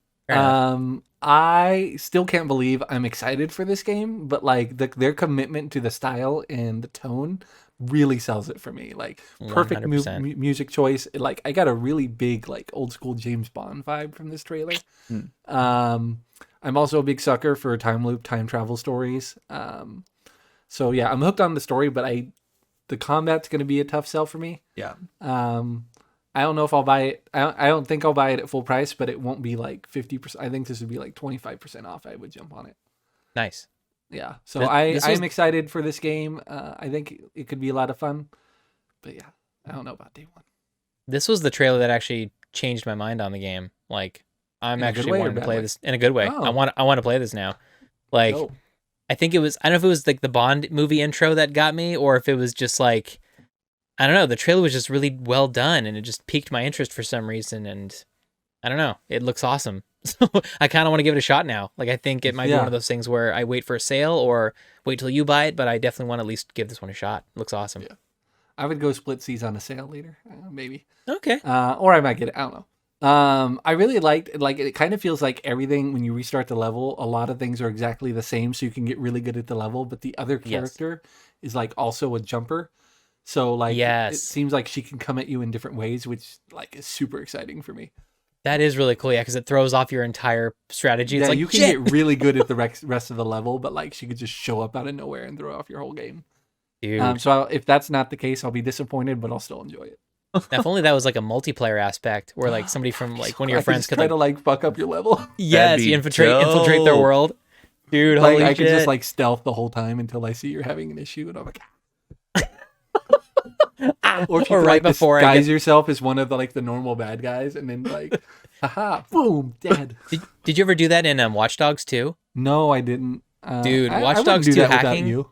I still can't believe I'm excited for this game, but like their commitment to the style and the tone really sells it for me. Like perfect music choice. Like I got a really big like old school James Bond vibe from this trailer. I'm also a big sucker for time travel stories. So yeah, I'm hooked on the story, but the combat's going to be a tough sell for me. Yeah. I don't know if I'll buy it. I don't think I'll buy it at full price, but it won't be like 50%. I think this would be like 25% off. I would jump on it. Nice. Yeah. So I'm excited for this game. I think it could be a lot of fun. But yeah, I don't know about day one. This was the trailer that actually changed my mind on the game. Like, I'm actually wanting to play this in a good way. Oh. I want to play this now. Like, I think it was, I don't know if it was like the Bond movie intro that got me, or if it was just like, I don't know. The trailer was just really well done, and it just piqued my interest for some reason. And I don't know. It looks awesome. So I kind of want to give it a shot now. Like, I think it might be one of those things where I wait for a sale or wait till you buy it, but I definitely want to at least give this one a shot. It looks awesome. Yeah. I would go split C's on a sale later, maybe. Okay. Or I might get it. I don't know. I really liked, like, it kind of feels like everything when you restart the level, a lot of things are exactly the same, so you can get really good at the level, but the other character is like also a jumper. So like, it seems like she can come at you in different ways, which like is super exciting for me. That is really cool, because it throws off your entire strategy. It's like, you can get really good at the rest of the level, but like she could just show up out of nowhere and throw off your whole game. Dude. So if that's not the case, I'll be disappointed, but I'll still enjoy it. Now, if only that was like a multiplayer aspect, where like somebody from like one of your friends could try to like fuck up your level. Yes, you infiltrate their world, dude. Like holy I shit. could just like stealth the whole time until I see you're having an issue, and I'm like, Or if you Or could, right like, before I disguise get. yourself as one of the normal bad guys, and then like, haha, boom, dead. Did you ever do that in Watch Dogs 2? No, I didn't. Dude, I Watch wouldn't Dogs do 2 that without hacking. you.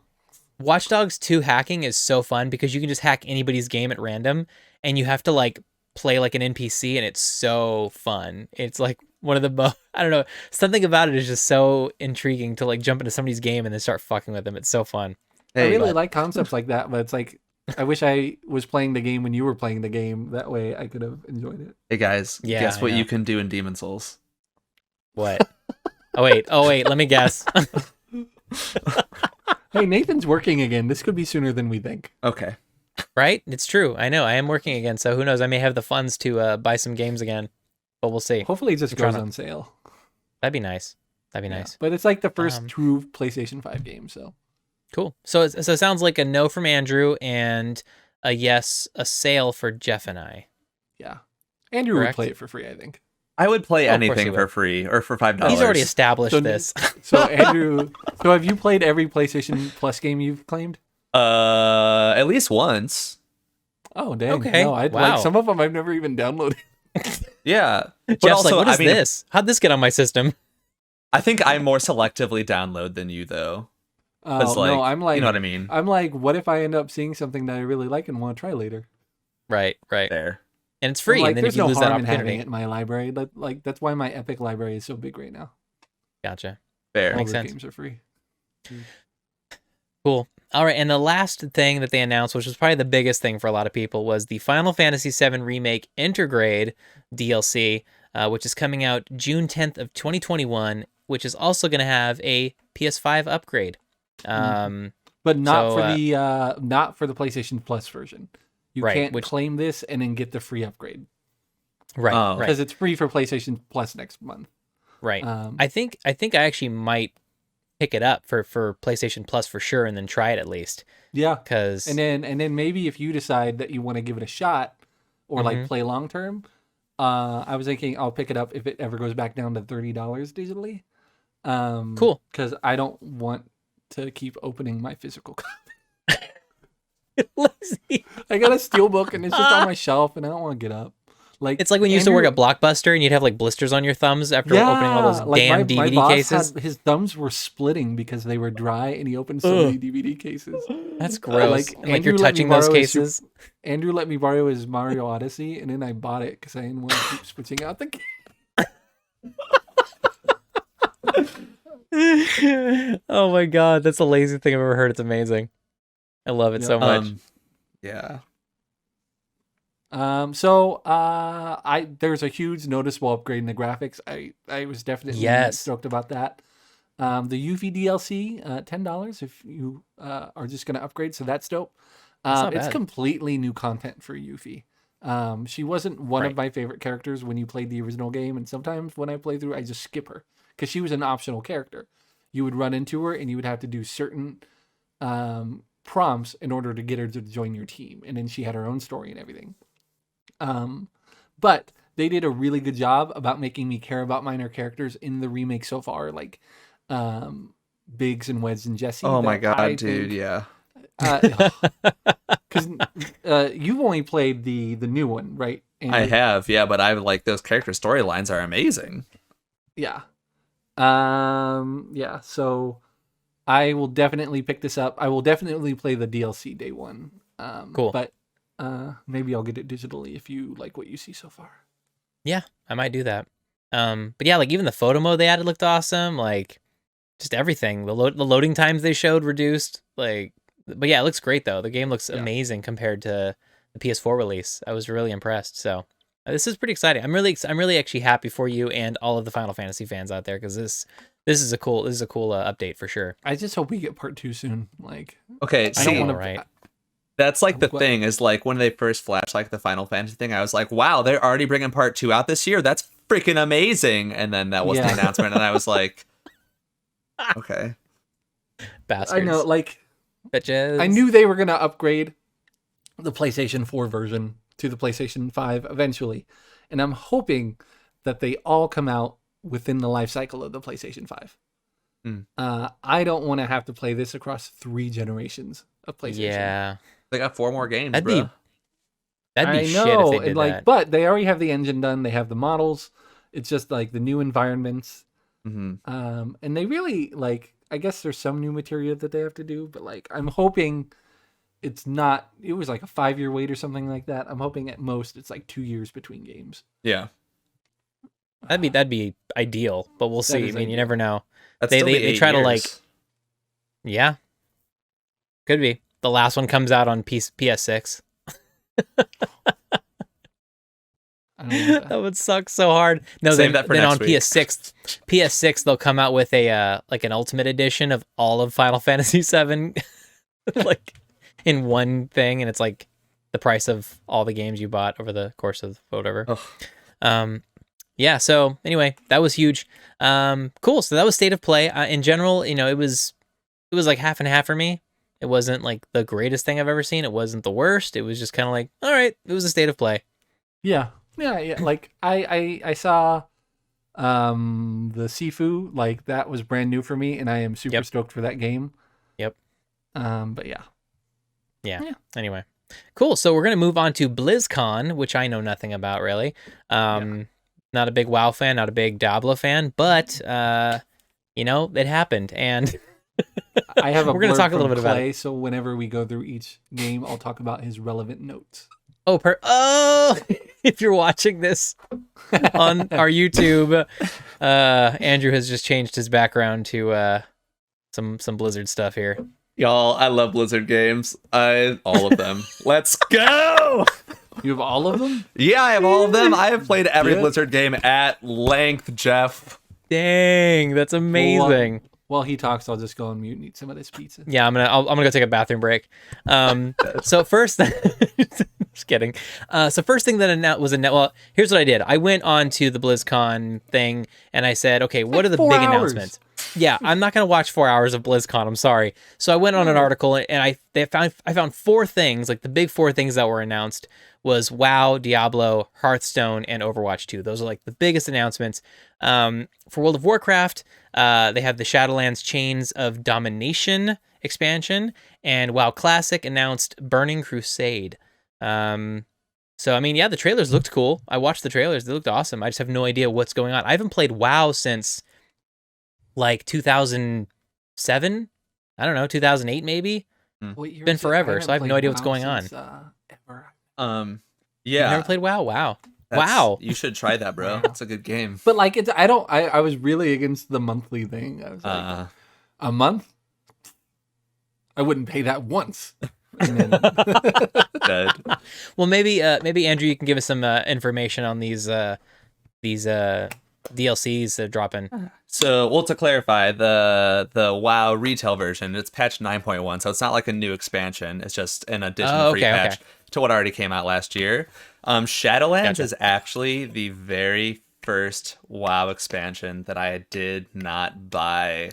Watch Dogs 2 hacking is so fun because you can just hack anybody's game at random, and you have to like play like an NPC, and it's so fun. It's like one of the most, I don't know, something about it is just so intriguing to like jump into somebody's game and then start fucking with them. It's so fun. I Hey, really like concepts like that, but it's like I wish I was playing the game when you were playing the game. That way, I could have enjoyed it. hey guys, Yeah, guess I what know. you can do in Demon Souls? What? Oh wait, let me guess. Hey, Nathan's working again. This could be sooner than we think. Okay. Right? It's true. I know. I am working again, so who knows? I may have the funds to buy some games again, but we'll see. Hopefully, it just I'm trying goes to- on sale. That'd be nice. That'd be Yeah. nice. But it's like the first Um, true PlayStation 5 game, so Cool. So it sounds like a no from Andrew and a yes, a sale for Jeff and I. yeah. Andrew would Correct. play it for free, I think. I would play Oh, of course he anything would. for free or for $5. He's already established So- this. So Andrew, so have you played every PlayStation Plus game you've claimed? At least once. Oh, dang. Okay. No, I'd Wow. like some of them I've never even downloaded. Yeah. But Jeff's also, like, what is I mean, this? How'd this get on my system? I think I more selectively download than you though. Oh, 'Cause, like, no, I'm like, you know what I mean? I'm like, what if I end up seeing something that I really like and want to try later? Right. There. And it's I'm free, like, and then there's if you no lose that harm in having opportunity. it in my library. Like that's why my Epic library is so big right now. Gotcha. Fair. All Makes those sense. games are free. Cool. All right, and the last thing that they announced, which was probably the biggest thing for a lot of people, was the Final Fantasy VII Remake Intergrade DLC, which is coming out June 10th of 2021, which is also going to have a PS5 upgrade. But not So, not for the PlayStation Plus version. You Right, can't which- claim this and then get the free upgrade Right, Oh. right, because it's free for PlayStation Plus next month. right. Um, I think I actually might pick it up for PlayStation Plus for sure, and then try it at least, yeah, because and then maybe if you decide that you want to give it a shot or like Mhm. play long term, I was thinking I'll pick it up if it ever goes back down to $30 digitally. Cool. Because I don't want to keep opening my physical copy. lazy. I got a steelbook and it's just on my shelf and I don't want to get up. Like It's like when you used to work Andrew- at Blockbuster and you'd have like blisters on your thumbs after opening all those like damn my DVD boss cases. his thumbs were splitting because they were dry and he opened so many DVD cases. That's gross. like, and like you're Andrew let me touching those borrow his cases. Andrew let me borrow his Mario Odyssey and then I bought it because I didn't want to keep switching out the game. Oh my god, that's the laziest thing I've ever heard. It's amazing. I love it so much. Yeah. There's a huge noticeable upgrade in the graphics. I was definitely Yes. stoked about that. The Yuffie DLC, $10 if you are just gonna upgrade, so that's dope. not It's bad. completely new content for Yuffie. She wasn't one Right. of my favorite characters when you played the original game, and sometimes when I play through, I just skip her because she was an optional character. You would run into her, and you would have to do certain prompts in order to get her to join your team, and then she had her own story and everything. But they did a really good job about making me care about minor characters in the remake so far, like Biggs and Wedge and Jesse. Oh my that I god, dude, think- yeah. Because you've only played the new one, right? And I have, yeah, but I like those character storylines are amazing. Yeah. Yeah. So I will definitely pick this up. I will definitely play the DLC day one. Cool. But maybe I'll get it digitally if you like what you see so far. Yeah, I might do that. But yeah, like even the photo mode they added looked awesome. Like just everything. The loading times they showed reduced. Like, but yeah, it looks great though. The game looks Yeah. amazing compared to the PS4 release. I was really impressed. So this is pretty exciting. I'm really actually happy for you and all of the Final Fantasy fans out there because this is a cool update for sure. I just hope we get part 2 soon. Like, Okay, I don't see, want to. right. that's like the What- thing is like when they first flashed like the Final Fantasy thing, I was like, wow, they're already bringing part 2 out this year. That's freaking amazing. And then that was Yeah. the announcement, and I was like, okay. Bastards. I know, like, Bitches. I knew they were going to upgrade the PlayStation 4 version to the PlayStation 5 eventually. And I'm hoping that they all come out within the life cycle of the PlayStation 5. I don't want to have to play this across 3 generations of PlayStation. Yeah. They got 4 more games, That'd bro. be That'd be I shit if know, they and did like, that. but they already have the engine done. They have the models. It's just like the new environments. Hmm. And they really like. I guess there's some new material that they have to do, but like, I'm hoping it's not. It was like a 5-year wait or something like that. I'm hoping at most it's like 2 years between games. Yeah, That'd be ideal, but we'll That see. I is mean, you ideal. never know. that'd They still they be they 8 try to like, years. yeah, could be. The last one comes out on PS6. I don't want That that. would suck so hard. No, Save then that for then next on week. PS6 they'll come out with a like an ultimate edition of all of Final Fantasy VII, like in one thing, and it's like the price of all the games you bought over the course of whatever. Ugh. Um, yeah. So anyway, that was huge. Cool. So that was state of play. In general, it was like half and half for me. It wasn't like the greatest thing I've ever seen. It wasn't the worst. It was just kind of like, all right, it was a state of play. Yeah, yeah. Like I saw the Sifu, like that was brand new for me, and I am super Yep. stoked for that game. Yep. But yeah. Yeah. Yeah. Anyway, cool. So we're gonna move on to BlizzCon, which I know nothing about really. Not a big WoW fan, not a big Diablo fan, but it happened, and I have a we're gonna blurb talk a little from bit about Clay, it. so whenever we go through each game, I'll talk about his relevant notes. Oh, if you're watching this on our YouTube, Andrew has just changed his background to some Blizzard stuff here. Y'all, I love Blizzard games. All of them. Let's go! You have all of them? Yeah, I have all of them. I have played every Yeah. Blizzard game at length, Jeff. Dang, that's amazing. While he talks, I'll just go on mute and eat some of this pizza. Yeah, I'm gonna go take a bathroom break. So first, just kidding. So first thing that was announced. Well, here's what I did. I went on to the BlizzCon thing and I said, okay, what are the 4 big hours. announcements? Yeah, I'm not gonna watch 4 hours of BlizzCon. I'm sorry. So I went on an article and I found 4 things. Like the big 4 things that were announced was WoW, Diablo, Hearthstone, and Overwatch 2. Those are like the biggest announcements. For World of Warcraft, they have the Shadowlands Chains of Domination expansion, and WoW Classic announced Burning Crusade. So I mean, yeah, the trailers looked cool. I watched the trailers; they looked awesome. I just have no idea what's going on. I haven't played WoW since like 2007. I don't know, 2008 maybe. What year Been is it? forever, haven't so I have no played idea what's WoW going since, ever. You've Yeah. never played WoW? Wow, That's- wow. You should try that, bro. Wow. It's a good game. But like, I was really against the monthly thing. I was like, a month? I wouldn't pay that once. And then, Dead. Well, maybe Andrew, you can give us some information on these DLCs that are dropping. So, well, to clarify, the WoW retail version, it's patch 9.1, so it's not like a new expansion. It's just an additional free okay, patch okay. to what already came out last year. Shadowlands Gotcha. is actually the very first WoW expansion that I did not buy.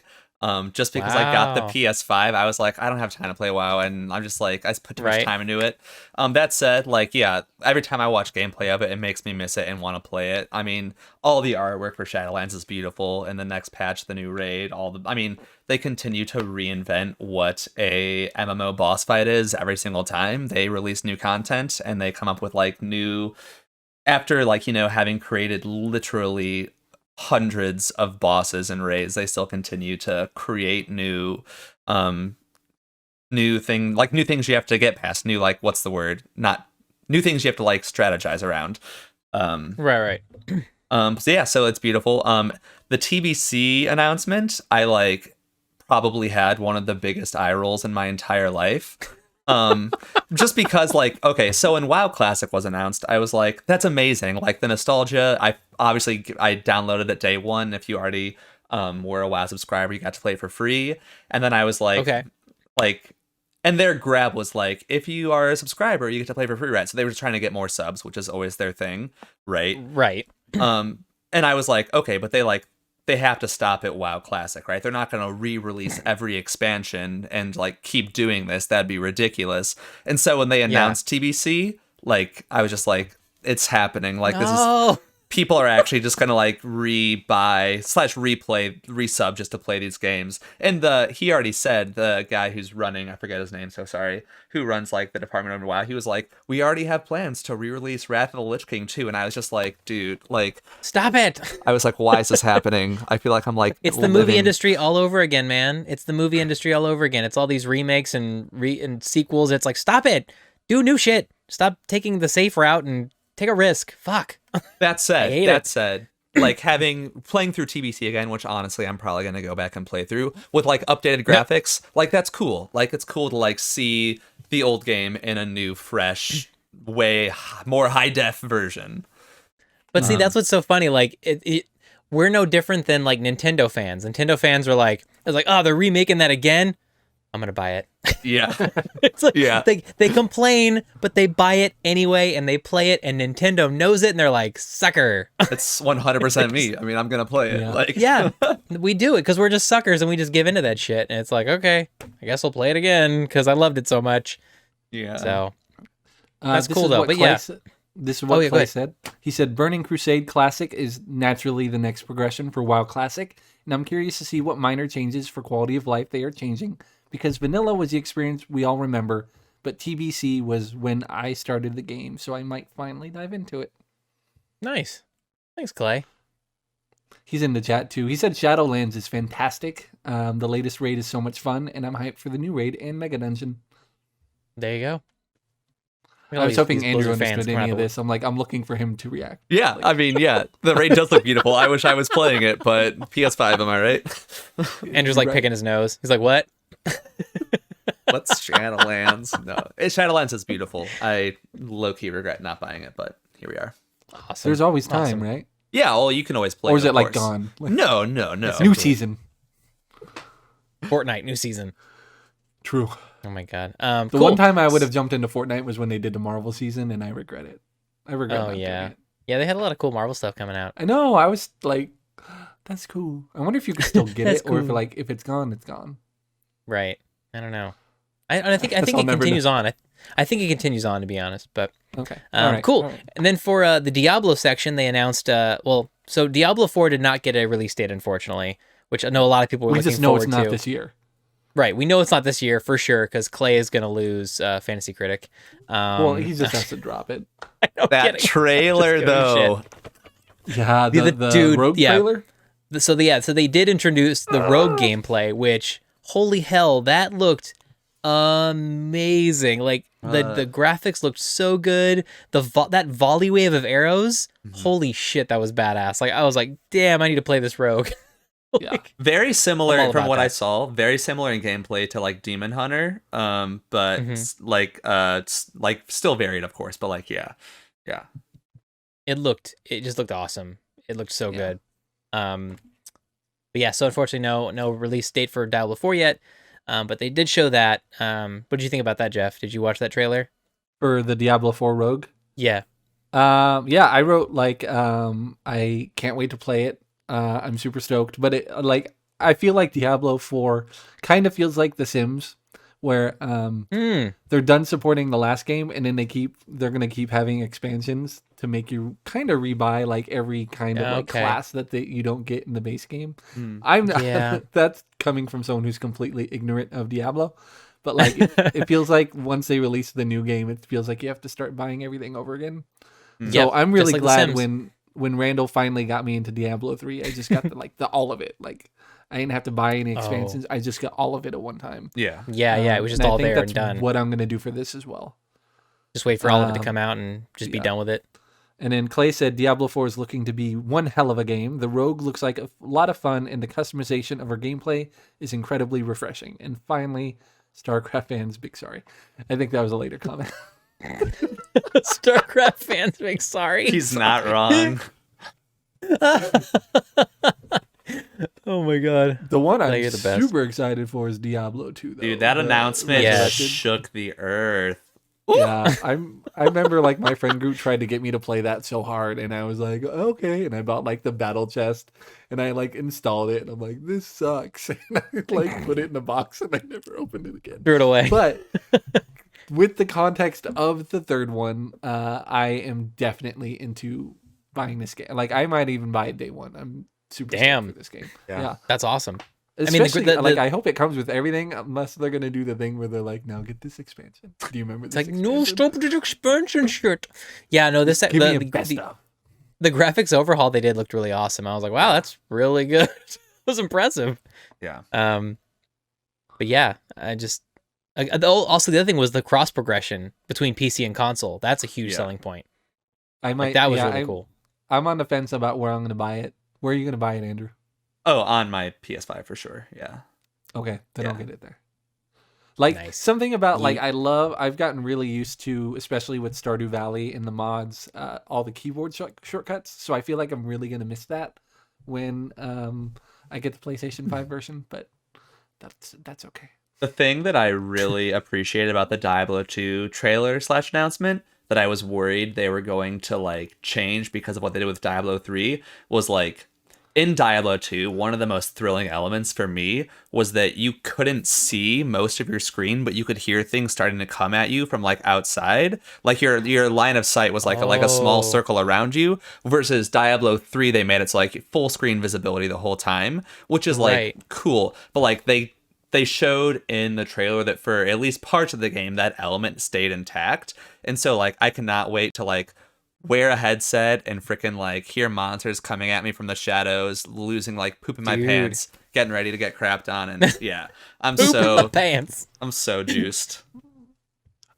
Just because I got the Wow. PS5, I was like, I don't have time to play WoW, and I'm just like, I just put too much Right. time into it. That said, like, yeah, every time I watch gameplay of it, it makes me miss it and want to play it. I mean, all the artwork for Shadowlands is beautiful, and the next patch, the new raid, they continue to reinvent what a MMO boss fight is every single time. They release new content, and they come up with like new, after like, having created literally hundreds of bosses and raids, they still continue to create new things you have to get past, new, like, what's the word, not new things you have to like strategize around. Right. So yeah, so it's beautiful. The TBC announcement, I like probably had one of the biggest eye rolls in my entire life. Just because, like, okay, so when WoW Classic was announced, I was like, that's amazing. Like, the nostalgia, I downloaded it day one. If you already were a WoW subscriber, you got to play it for free. And then I was like, Okay. And their grab was like, if you are a subscriber, you get to play for free, right? So they were just trying to get more subs, which is always their thing, right? Right. And I was like, okay, but they have to stop at WoW Classic, right? They're not going to re-release every expansion and like keep doing this. That'd be ridiculous. And so when they announced TBC, like, I was just like, it's happening. Like, this is, No. people are actually just gonna like rebuy / replay resub just to play these games. And he already said, the guy who's running, I forget his name, so sorry, who runs like the department over WoW, he was like, we already have plans to re-release Wrath of the Lich King 2. And I was just like, dude, like, Stop it. I was like, why is this happening? I feel like I'm like, It's the movie industry all over again, man. It's the movie industry all over again. It's all these remakes and sequels. It's like, stop it. Do new shit. Stop taking the safe route and take a risk. Fuck. That hate said, like playing through TBC again, which honestly I'm probably gonna go back and play through with like updated graphics. Like that's cool. Like it's cool to like see the old game in a new, fresh, way more high def version. But see, that's what's so funny. Like we're no different than like Nintendo fans. Nintendo fans are like, oh, they're remaking that again. I'm gonna buy it. Yeah. It's like, Yeah. They complain, but they buy it anyway, and they play it, and Nintendo knows it, and they're like, sucker. It's 100% me. I mean, I'm gonna play it. Yeah. Like, Yeah, we do it because we're just suckers, and we just give into that shit. And it's like, okay, I guess I'll play it again because I loved it so much. yeah. So that's this cool is though. what But Clay yeah, this is what yeah, go Clay ahead. said. He said Burning Crusade Classic is naturally the next progression for WoW Classic, and I'm curious to see what minor changes for quality of life they are changing, because vanilla was the experience we all remember, but TBC was when I started the game, so I might finally dive into it. nice. Thanks, Clay. He's in the chat too. He said Shadowlands is fantastic. The latest raid is so much fun, and I'm hyped for the new raid and Mega Dungeon. There you go. I was hoping Andrew Blizzard fans understood come any out of the- this. I'm like, I'm looking for him to react. Yeah, Like, I mean, yeah, the raid does look beautiful. I wish I was playing it, but PS5, am I right? Andrew's like Right. picking his nose. He's like, what? What's Shadowlands? No, Shadowlands is beautiful. I low-key regret not buying it, but here we are. Awesome. There's always time, Awesome. right? Yeah, well, you can always play Or is it, it of like course. gone? Like, No, no. new season. Fortnite new season. True. Oh my god. The Cool. one time I would have jumped into Fortnite was when they did the Marvel season, and I regret it. I regret Oh not doing yeah, it. yeah. They had a lot of cool Marvel stuff coming out. I know. I was like, that's cool. I wonder if you could still get That's it, or if cool. like if it's gone, it's gone. Right. I don't know. I think Guess it I'll never continues on. I think it continues on, to be honest. But Okay. cool. All right. And then for the Diablo section, they announced. So Diablo 4 did not get a release date, unfortunately, which I know a lot of people were We looking just know it's forward not to. this year. Right. We know it's not this year for sure because Clay is going to lose Fantasy Critic. Well, he just has to drop it. That kidding. trailer, Just giving though. Yeah, the dude, Rogue yeah. trailer. So they did introduce the Rogue gameplay, which holy hell, that looked amazing. Like the graphics looked so good. That volley wave of arrows, holy shit, that was badass. Like I was like, damn, I need to play this Rogue. Yeah. Very I'm similar all from about what I that. saw. Very similar in gameplay to like Demon Hunter. But it's like still varied, of course. But like, yeah. It just looked awesome. It looked so Yeah. good. But yeah, so unfortunately no release date for Diablo 4 yet. But they did show that. What did you think about that, Jeff? Did you watch that trailer? For the Diablo 4 Rogue. Yeah. Yeah, I wrote like I can't wait to play it. I'm super stoked, but it like I feel like Diablo 4 kind of feels like The Sims, where they're done supporting the last game, and then they're gonna keep having expansions to make you kind of rebuy like every kind of like Okay. class that you don't get in the base game. Hmm. I'm Yeah. that's coming from someone who's completely ignorant of Diablo. But like it feels like once they release the new game, it feels like you have to start buying everything over again. Mm. So Yep, I'm just really like The glad Sims. when Randall finally got me into Diablo 3. I just got the all of it. Like I didn't have to buy any expansions. I just got all of it at one time. Yeah. Yeah, it was just and I all think there that's and done. what I'm gonna do for this as well. Just wait for all of it to Um, come out and just be yeah. done with it. And then Clay said Diablo 4 is looking to be one hell of a game. The Rogue looks like a lot of fun, and the customization of her gameplay is incredibly refreshing. And finally, StarCraft fans, big sorry. I think that was a later comment. StarCraft fans make sorry. He's not wrong. Oh my god. The one No, I'm you're the best. super excited for is Diablo 2, though. Dude, that The announcement Resurrected. shook the earth. Yeah, I remember like my friend group tried to get me to play that so hard, and I was like, okay, and I bought like the battle chest, and I like installed it, and I'm like, this sucks, and I like put it in a box, and I never opened it again. Threw it away. But with the context of the third one, I am definitely into buying this game. Like I might even buy it day one. I'm super stoked for this game. Yeah. That's awesome. Especially, I hope it comes with everything, unless they're gonna do the thing where they're like, "Now get this expansion." Do you remember? It's this like, expansion? no, stop with the expansion shit. Yeah, no, this Give me a best of. the graphics overhaul they did looked really awesome. I was like, wow, that's really good. It was impressive. Yeah. But yeah, also the other thing was the cross progression between PC and console. That's a huge selling point. That was really cool. I'm on the fence about where I'm gonna buy it. Where are you gonna buy it, Andrew? Oh, on my PS5 for sure. Yeah. Okay, then I'll get it there. Like something about like I've gotten really used to, especially with Stardew Valley and the mods, all the keyboard shortcuts. So I feel like I'm really gonna miss that when I get the PlayStation 5 version. But that's okay. The thing that I really appreciated about the Diablo 2 trailer / announcement that I was worried they were going to like change because of what they did with Diablo 3 was like, in Diablo 2, one of the most thrilling elements for me was that you couldn't see most of your screen, but you could hear things starting to come at you from like outside. Like your line of sight was like a small circle around you. Versus Diablo 3, they made it so like full screen visibility the whole time, which is like cool. But like they showed in the trailer that for at least parts of the game that element stayed intact, and so like I cannot wait to like wear a headset and freaking like hear monsters coming at me from the shadows, losing like poop in my pants, getting ready to get crapped on, and I'm so juiced.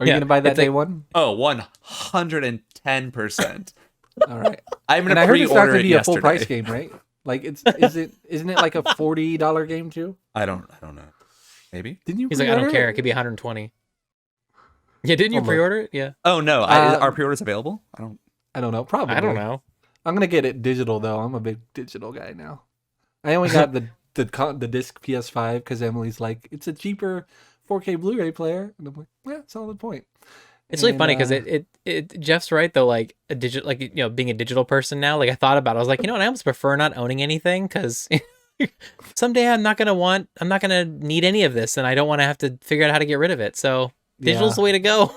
Are you gonna buy that day one? Oh, 110%. All right. I'm gonna and I heard it's not gonna be yesterday. A full price game, right? Like isn't it like a $40 game too? I don't know. Maybe. Didn't you? He's like, I don't care. It could be 120. Yeah, didn't you pre-order it? Yeah. Oh no, are pre-orders available? I don't know. Probably. I don't know. I'm gonna get it digital though. I'm a big digital guy now. I only got the disc PS5 because Emily's like, it's a cheaper 4K Blu-ray player, and I'm like, yeah, solid point. It's really funny because Jeff's right though. Like a digital, like being a digital person now. Like I thought about it. I was like, I almost prefer not owning anything because someday I'm not gonna need any of this, and I don't want to have to figure out how to get rid of it. So digital's the way to go.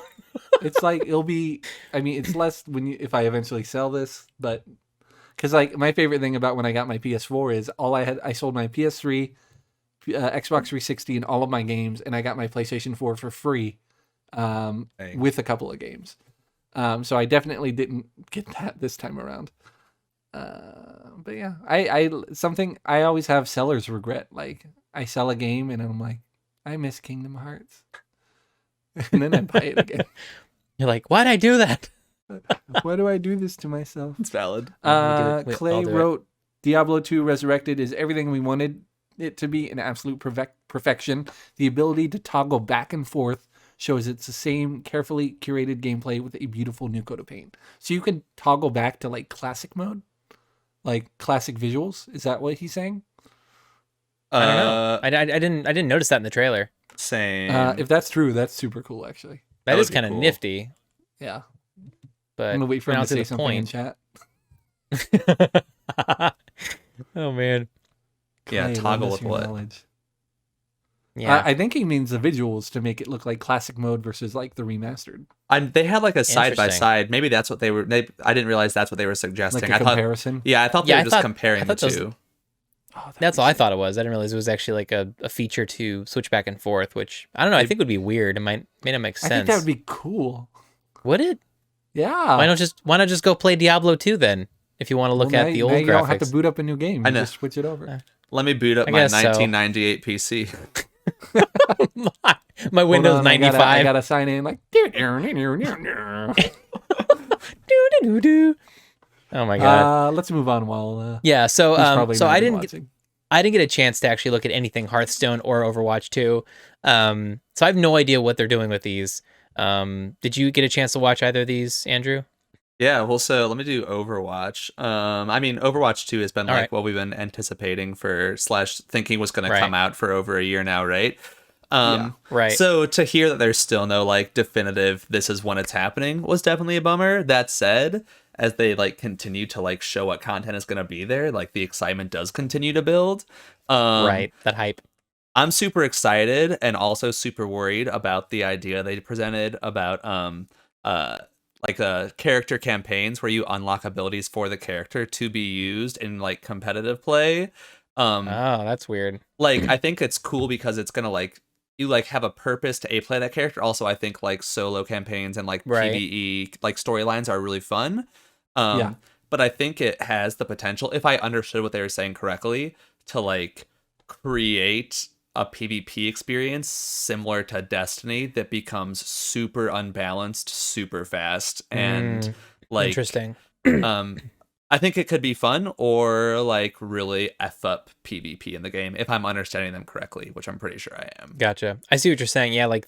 It's like it's less if I eventually sell this, but because like my favorite thing about when I got my PS4 is I sold my PS3, Xbox 360, and all of my games, and I got my PlayStation 4 for free, with a couple of games. So I definitely didn't get that this time around. But yeah, I always have seller's regret. Like I sell a game and I'm like, I miss Kingdom Hearts. And then I buy it again. You're like, why'd I do that? Why do I do this to myself? It's valid. Clay wrote, Diablo 2 Resurrected is everything we wanted it to be, an absolute perfection. The ability to toggle back and forth shows it's the same carefully curated gameplay with a beautiful new coat of paint. So you can toggle back to like classic mode, like classic visuals. Is that what he's saying? I don't know. I didn't notice that in the trailer. Same. If that's true, that's super cool, actually. That is kind of nifty. Yeah. But I'm gonna wait for him to say something in chat. Oh man. Yeah, toggle with what? Knowledge. Yeah, I think he means the visuals to make it look like classic mode versus like the remastered. They had like a side by side. Maybe that's what they were. I didn't realize that's what they were suggesting. Like a comparison. I thought they were just comparing the two. That's all I thought it was. I didn't realize it was actually like a feature to switch back and forth, which I don't know. I think would be weird. It may not make sense. I think that would be cool. Would it? Yeah. Why not just go play Diablo 2 then? If you want to look at the old graphics. You don't have to boot up a new game. You just switch it over. Let me boot up my 1998 PC. my Windows 95. I gotta sign in like. Oh my god. Let's move on while. So I didn't get a chance to actually look at anything Hearthstone or Overwatch 2. So I have no idea what they're doing with these. Did you get a chance to watch either of these, Andrew? Yeah, well, so let me do Overwatch. Overwatch 2 has been what we've been anticipating for / thinking was going to come out for over a year now, right? Right. So to hear that there's still no like definitive this is when it's happening was definitely a bummer. That said, as they like continue to like show what content is going to be there, like the excitement does continue to build. That hype. I'm super excited and also super worried about the idea they presented about character campaigns where you unlock abilities for the character to be used in like competitive play. Oh, that's weird. Like I think it's cool because it's gonna like you like have a purpose to play that character. Also, I think like solo campaigns and like Right. PvE like storylines are really fun. Yeah. But I think it has the potential, if I understood what they were saying correctly, to like create a PvP experience similar to Destiny that becomes super unbalanced, super fast, and like Interesting. I think it could be fun or like really F up PvP in the game if I'm understanding them correctly, which I'm pretty sure I am. Gotcha. I see what you're saying. Yeah, like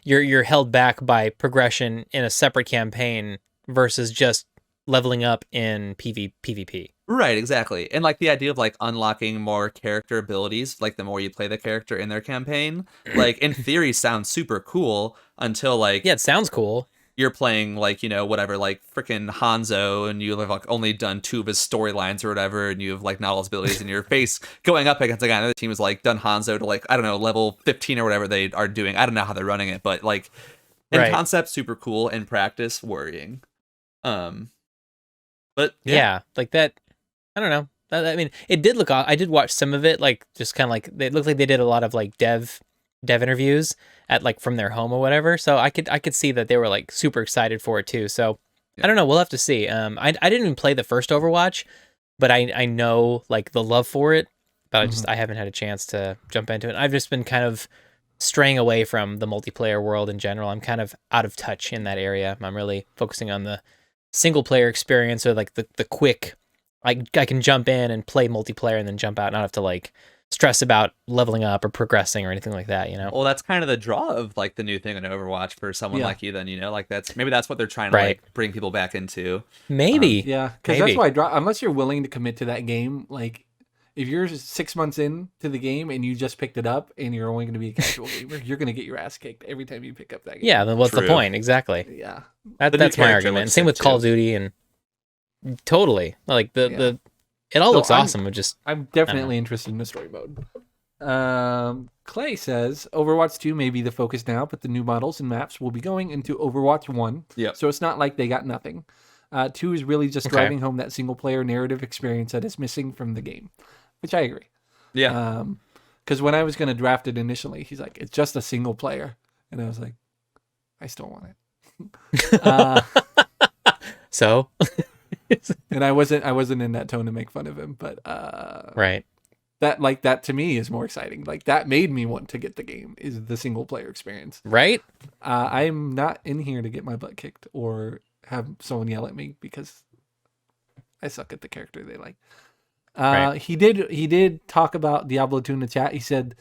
you're held back by progression in a separate campaign versus just leveling up in PvP. Right, exactly. And like the idea of like unlocking more character abilities, like the more you play the character in their campaign, like in theory sounds super cool until like Yeah, it sounds cool. you're playing like, whatever, like freaking Hanzo and you have like only done 2 of his storylines or whatever, and you have like not all his abilities, and your face going up against a guy on the other team is like done Hanzo to like, I don't know, level 15 or whatever they are doing. I don't know how they're running it, but like in Right. concept, super cool. In practice, worrying. But Yeah, like that. I don't know. I mean, it did look. I did watch some of it, like just kind of like it looked like they did a lot of like dev interviews at like from their home or whatever. So I could see that they were like super excited for it too. So I don't know. We'll have to see. I didn't even play the first Overwatch, but I know like the love for it. But I haven't had a chance to jump into it. I've just been kind of straying away from the multiplayer world in general. I'm kind of out of touch in that area. I'm really focusing on the single player experience, or like the quick, I can jump in and play multiplayer and then jump out, not have to like stress about leveling up or progressing or anything like that, Well, that's kind of the draw of like the new thing in Overwatch for someone like you. Then like that's what they're trying to Right. like bring people back into. Maybe. Yeah, because that's why unless you're willing to commit to that game, like if you're 6 months into the game and you just picked it up and you're only going to be a casual gamer, you're going to get your ass kicked every time you pick up that game. Yeah, then what's the True. point? Exactly. Yeah. That's my character argument. looks Same with sick, Call of too. Duty, and totally like the it all So looks awesome. It just I'm definitely interested in the story mode. Clay says Overwatch 2 may be the focus now, but the new models and maps will be going into Overwatch 1. Yep. So it's not like they got nothing. 2 is really just Okay. driving home that single player narrative experience that is missing from the game, which I agree. Yeah. Because when I was going to draft it initially, he's like, it's just a single player. And I was like, I still want it. so And I wasn't in that tone to make fun of him, but right. that to me is more exciting. Like that made me want to get the game, is the single player experience. Right? I'm not in here to get my butt kicked or have someone yell at me because I suck at the character they like. Right. He did talk about Diablo 2 in the chat. He said,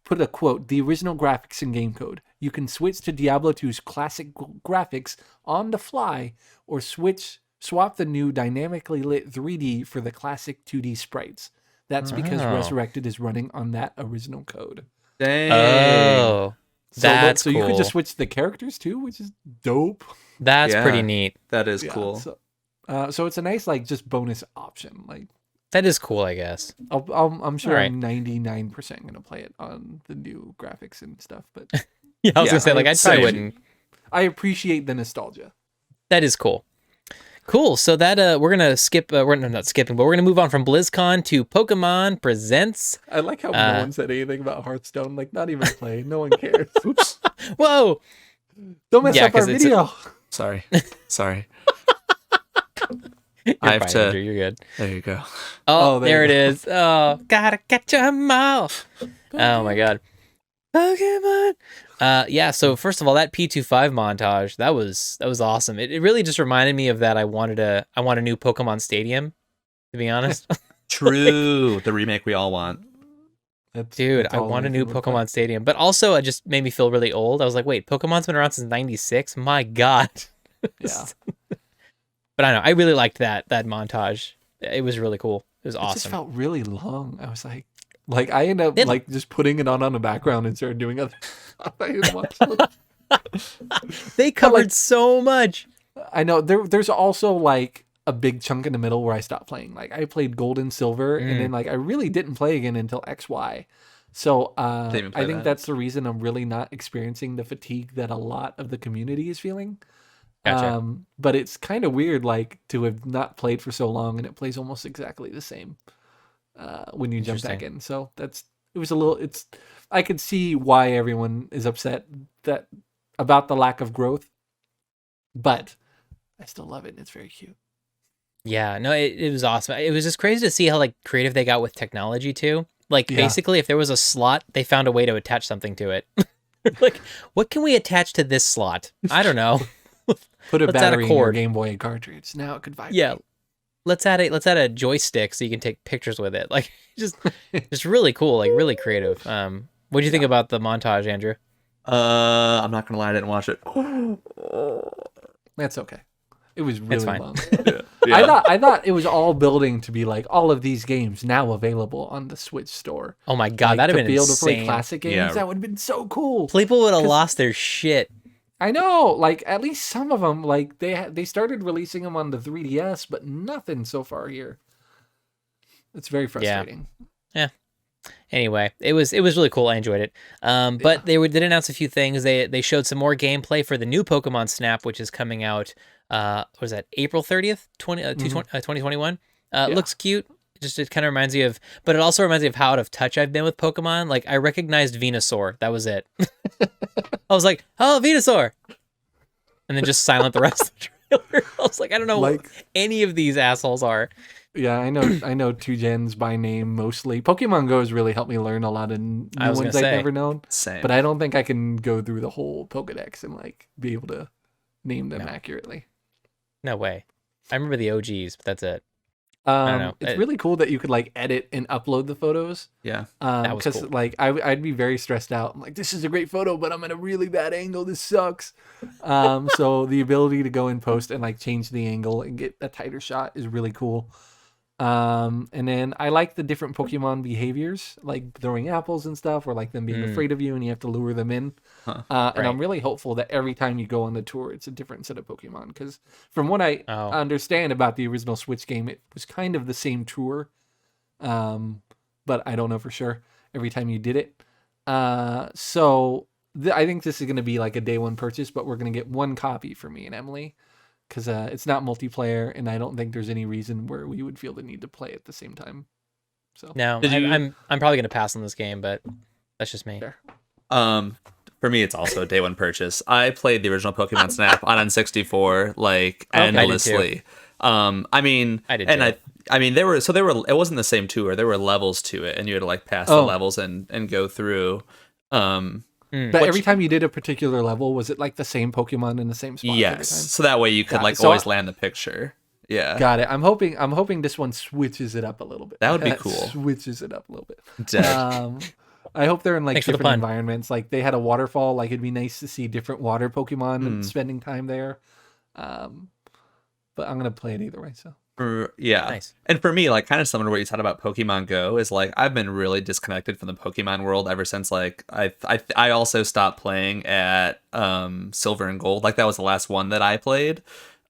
put a quote, the original graphics and game code. You can switch to Diablo 2's classic graphics on the fly, or swap the new dynamically lit 3D for the classic 2D sprites. That's because Oh. Resurrected is running on that original code. Dang. Oh. That's so cool. you could just switch the characters too, which is dope. That's Yeah. pretty neat. That is Yeah, cool. So it's a nice like just bonus option. Like That is cool, I guess. I'm sure All right. I'm 99% gonna play it on the new graphics and stuff, but Yeah, I was Yeah, gonna say like I probably same. wouldn't. I appreciate the nostalgia. That is cool. Cool. So that we're gonna skip. We're not skipping, but we're gonna move on from BlizzCon to Pokemon Presents. I like how no one said anything about Hearthstone. Like not even play. No one cares. Oops. Whoa! Don't mess Yeah, up our 'cause it's video. Sorry. You're I have fine, to- Andrew, you're good. There you go. Oh, Oh, there it is. Oh, gotta catch 'em all. Oh my god. Pokemon. Yeah. So first of all, that P25 montage that was awesome. It really just reminded me of that. I want a new Pokemon Stadium. To be honest, True. The remake we all want. dude, That's I all want a new anything looks like. Pokemon Stadium. But also, it just made me feel really old. I was like, wait, Pokemon's been around since '96. My god. Yeah. But I don't know. I really liked that montage. It was really cool. It was It just awesome. felt really long. I was like I ended up It- like just putting it on the background and started doing other stuff. I didn't watch it. They covered so much. I know there's also like a big chunk in the middle where I stopped playing. Like I played Gold and Silver, and then like I really didn't play again until XY. So Didn't even play I think that. that's the reason I'm really not experiencing the fatigue that a lot of the community is feeling. Gotcha. But it's kind of weird, like, to have not played for so long and it plays almost exactly the same when you jump back in. So I could see why everyone is upset about the lack of growth, but I still love it and it's very cute. Yeah, no, it was awesome. It was just crazy to see how like creative they got with technology too. Like Yeah. basically, if there was a slot, they found a way to attach something to it. Like, what can we attach to this slot? I don't know. Put a Let's add a battery in your cord. Game Boy cartridge. Now it could vibrate. Yeah, let's add a joystick so you can take pictures with it. Like just really cool, like really creative. What do you think about the montage, Andrew? I'm not gonna lie, I didn't watch it. That's okay. It was really fine. long. Yeah. I thought it was all building to be like all of these games now available on the Switch store. Oh my god, Like, that'd to have been be able to play insane. classic games. Yeah. That would have been so cool. People would have 'Cause- lost their shit. I know, like at least some of them, like they started releasing them on the 3DS, but nothing so far here. It's very frustrating. Anyway, it was really cool. I enjoyed it. But they did announce a few things. They showed some more gameplay for the new Pokemon Snap, which is coming out. What was that? April 30th, 2021. Looks cute. It kind of reminds me of, but it also reminds me of how out of touch I've been with Pokemon. Like I recognized Venusaur. That was it. I was like, oh, Venusaur, and then just silent the rest of the trailer. I was like, I don't know what any of these assholes are. Yeah, I know two gens by name mostly. Pokemon Go has really helped me learn a lot of new was ones gonna I've say. never known. Same. But I don't think I can go through the whole Pokedex and like be able to name them No. accurately. No way. I remember the OGs, but that's it. don't know. It's really cool that you could like edit and upload the photos. Yeah. That was Because cool. like I'd be very stressed out. I'm like, this is a great photo, but I'm in a really bad angle. This sucks. So the ability to go in post and like change the angle and get a tighter shot is really cool. And then I like the different Pokemon behaviors, like throwing apples and stuff, or like them being afraid of you and you have to lure them in. Huh. And I'm really hopeful that every time you go on the tour, it's a different set of Pokemon. Because from what I understand about the original Switch game, it was kind of the same tour. But I don't know for sure every time you did it. So I think this is going to be like a day one purchase, but we're going to get one copy for me and Emily. Because it's not multiplayer, and I don't think there's any reason where we would feel the need to play at the same time. So No, I'm probably gonna pass on this game, but that's just me. Fair. For me, it's also a day one purchase. I played the original Pokemon Snap on N64 like I did endlessly. I mean, I did and too. I mean, there were. It wasn't the same tour. There were levels to it, and you had to like pass the levels and go through. But every time you did a particular level, was it like the same Pokemon in the same spot? Yes, Every time? so that way you could Got like it. So always land the picture. Yeah, Got it. I'm hoping this one switches it up a little bit. That would be cool. Switches it up a little bit. Dead. I hope they're in like Thanks for the different pun. environments. Like they had a waterfall. Like it'd be nice to see different water Pokemon and spending time there. But I'm gonna play it either way. So Yeah. Nice. And for me, like kind of similar to what you said about Pokemon Go is like I've been really disconnected from the Pokemon world ever since like I also stopped playing at Silver and Gold. Like that was the last one that I played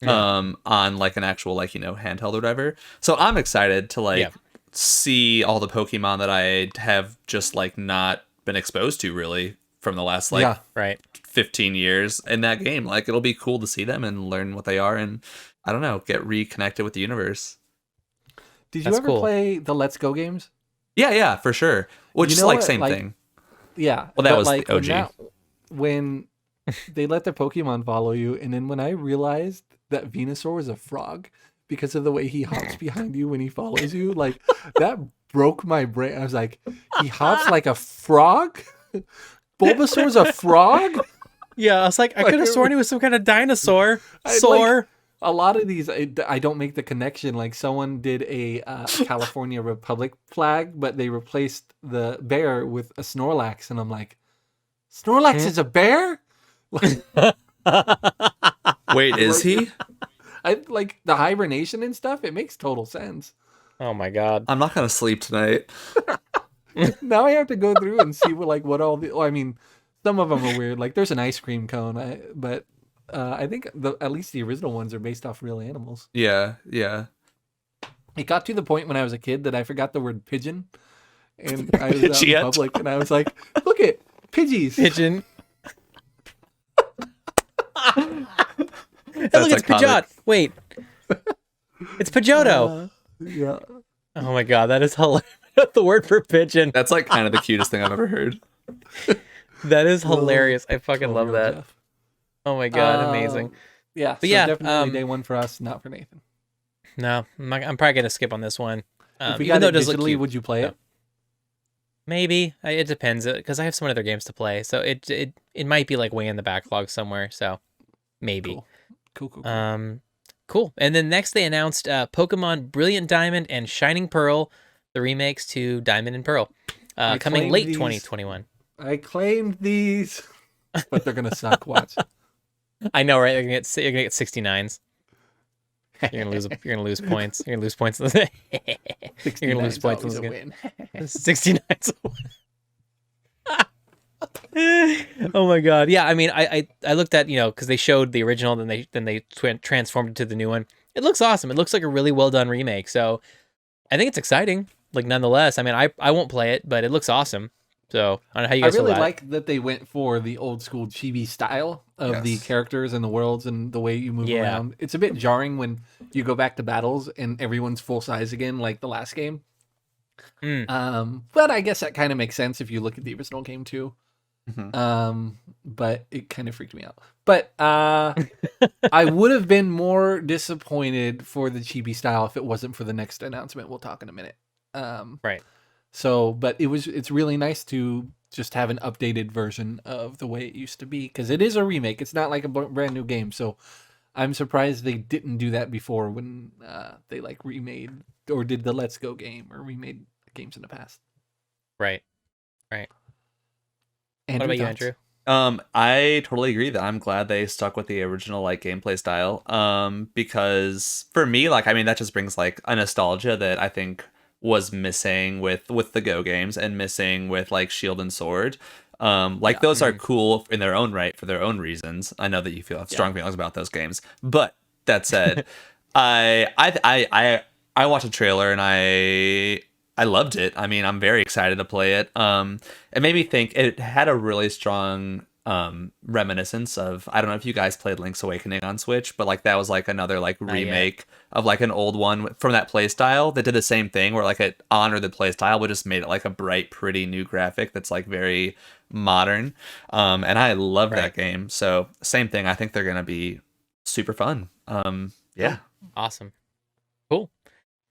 on like an actual like, handheld or whatever. So I'm excited to like see all the Pokemon that I have just like not been exposed to really from the last like Right. 15 years in that game. Like it'll be cool to see them and learn what they are and I don't know, get reconnected with the universe. did you That's ever cool. play the Let's Go games? Yeah, for sure. Which You is know like what, same like- thing. Yeah. Well, that but, was the like, OG. When they let the Pokemon follow you, and then when I realized that Venusaur was a frog because of the way he hops behind you when he follows you, like that broke my brain. I was like, he hops like a frog? Bulbasaur's a frog? Yeah, I was like, I Like, could have sworn he was some kind of dinosaur. I, Soar. A lot of these, I don't make the connection. Like someone did a California Republic flag, but they replaced the bear with a Snorlax, and I'm like, Snorlax is a bear? Wait, is he? I like the hibernation and stuff. It makes total sense. Oh my god. I'm not gonna sleep tonight. Now I have to go through and see what all the. Well, I mean, some of them are weird. Like there's an ice cream cone, but I think at least the original ones are based off real animals. Yeah. It got to the point when I was a kid that I forgot the word pigeon, and I was out in Shit. public, and I was like, "Look at Pidgeys." Pigeon. look, it's Pidgeot. Wait, it's Pidgeotto. Yeah. Oh my god, that is hilarious. The word for pigeon. That's like kind of the cutest thing I've ever heard. That is hilarious. I fucking love 12-year-old that. Jeff. Oh my god, amazing. Yeah, But so yeah, definitely day one for us, not for Nathan. No, I'm probably gonna skip on this one. If we Even got though it it does look digitally, cute. would you play it? Maybe it depends because I have some other games to play, so it might be like way in the backlog somewhere. So maybe. Cool. Cool. And then next they announced Pokemon Brilliant Diamond and Shining Pearl, the remakes to Diamond and Pearl, coming late 2021. I claimed these, but they're gonna suck. Watch. I know, right? You're gonna get 69s. You're gonna lose points. You're gonna lose points. You're gonna lose points. Always a win. 69s. Oh my god. Yeah, I mean, I looked at, because they showed the original, then they transformed it to the new one. It looks awesome. It looks like a really well done remake. So I think it's exciting. Like, nonetheless, I mean, I won't play it, but it looks awesome. So I don't know how you guys feel really about it. like that they went for the old school chibi style of the characters and the worlds and the way you move around. It's a bit jarring when you go back to battles and everyone's full size again, like the last game. But I guess that kind of makes sense if you look at the original game too. But it kind of freaked me out. But I would have been more disappointed for the chibi style if it wasn't for the next announcement we'll talk in a minute. Right. So, but it's really nice to just have an updated version of the way it used to be, because it is a remake. It's not like a brand new game. So I'm surprised they didn't do that before when they like remade or did the Let's Go game or remade games in the past. Right. Andrew, What about you, thoughts? Andrew? I totally agree that I'm glad they stuck with the original like gameplay style. Because for me, like, I mean, that just brings like a nostalgia that I think was missing with the Go games and missing with like Shield and Sword. Those are cool in their own right for their own reasons. I know that you have strong feelings about those games, but that said, I watched a trailer and I loved it. I mean, I'm very excited to play it. It made me think. It had a really strong reminiscence of, I don't know if you guys played Link's Awakening on Switch, but like that was like another like remake of like an old one from that play style that did the same thing, where like it honored the play style but just made it like a bright, pretty new graphic that's like very modern. And I love that game. So same thing. I think they're gonna be super fun. Yeah. Awesome. Cool.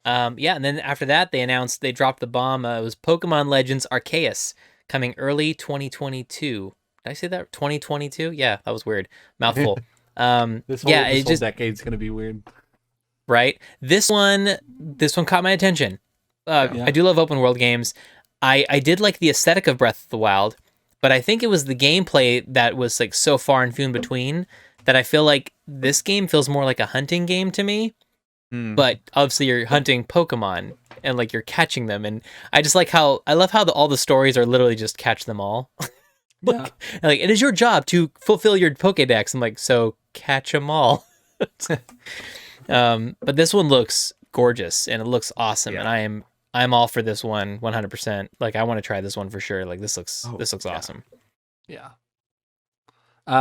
And then after that, they dropped the bomb. It was Pokemon Legends Arceus coming early 2022. Did I say that? 2022? Yeah, that was weird. Mouthful. This whole decade's gonna be weird. Right? This one caught my attention. I do love open world games. I did like the aesthetic of Breath of the Wild, but I think it was the gameplay that was like so far and few in between that I feel like this game feels more like a hunting game to me. But obviously you're hunting Pokemon and like you're catching them, and I just like I love how all the stories are literally just catch them all. Like it is your job to fulfill your Pokédex. I'm like, so catch them all. But this one looks gorgeous and it looks awesome, and I'm all for this one 100%. Like I want to try this one for sure. Like this looks awesome. Yeah.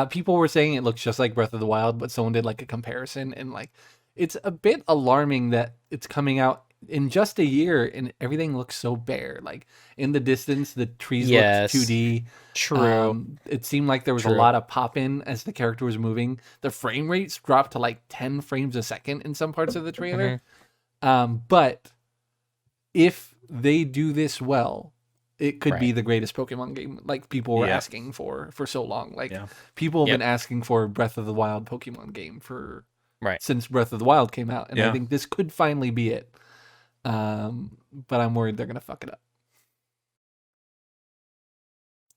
People were saying it looks just like Breath of the Wild, but someone did like a comparison, and like it's a bit alarming that it's coming out in just a year and everything looks so bare. Like in the distance, the trees look 2D. True. It seemed like there was a lot of pop in as the character was moving. The frame rates dropped to like 10 frames a second in some parts of the trailer. But if they do this well, it could be the greatest Pokemon game. Like people were asking for so long. Like people have been asking for a Breath of the Wild Pokemon game for since Breath of the Wild came out. And I think this could finally be it. But I'm worried they're going to fuck it up.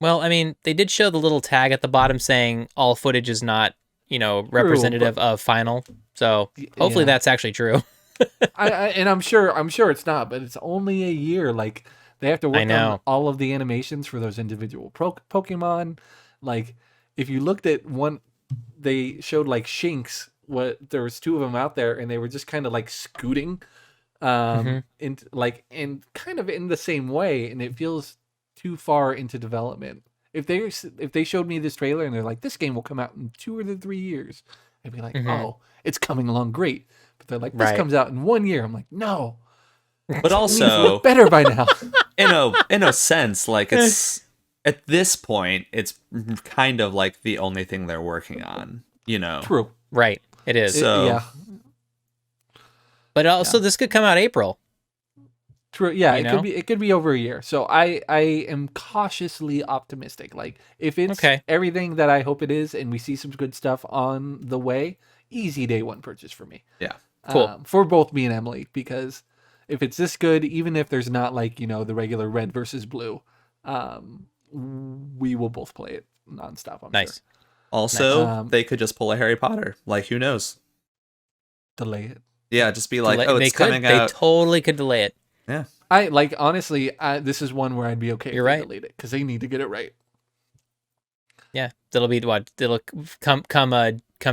Well, I mean, they did show the little tag at the bottom saying all footage is not, representative of final. So hopefully that's actually true. I'm sure it's not, but it's only a year. Like they have to work on all of the animations for those individual Pokemon. Like if you looked at one, they showed like Shinx. There was two of them out there, and they were just kind of like scooting, in kind of in the same way, and it feels too far into development. If they showed me this trailer and they're like, this game will come out in 2 or 3 years, I'd be like, Mhm. oh, it's coming along great. But they're like, this Right. comes out in 1 year. I'm like, no. But It needs to also, look better by now. in a sense, like it's at this point, it's kind of like the only thing they're working on, you know. True. Right. It is. So- Yeah. But also, this could come out April. True. Yeah, You know? it could be over a year. So I am cautiously optimistic. Like if it's Okay. everything that I hope it is, and we see some good stuff on the way, easy day one purchase for me. Yeah. Cool. For both me and Emily, because if it's this good, even if there's not like the regular red versus blue, we will both play it nonstop. I'm Nice. sure. Also, they could just pull a Harry Potter. Like, who knows? Delay it. Yeah, just be like, They it's could. coming They out. totally could delay it. Yeah. I like honestly. This is one where I'd be okay. You're if they right. Delayed it because they need to get it right. Yeah. That'll be what? It'll come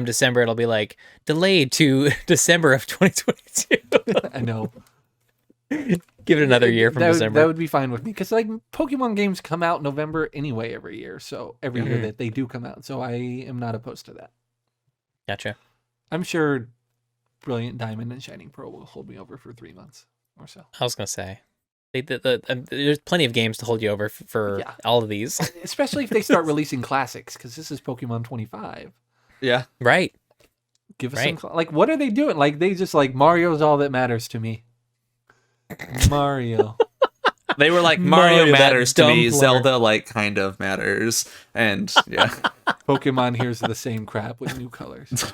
December. It'll be like delayed to December of 2022. I know. Give it another year from that December. That would be fine with me because like Pokemon games come out November anyway every year. So every year Mhm. that they do come out, so I am not opposed to that. Gotcha. I'm sure Brilliant Diamond and Shining Pearl will hold me over for 3 months or so. I was gonna say, there's plenty of games to hold you over for Yeah. all of these. Especially if they start releasing classics, because this is Pokemon 25. Yeah. Right. Give us Right. some like what are they doing? Like they just like Mario's all that matters to me. Mario. They were like, Mario, Mario that matters to me, dumb Zelda like kind of matters. And yeah. Pokemon here's the same crap with new colors.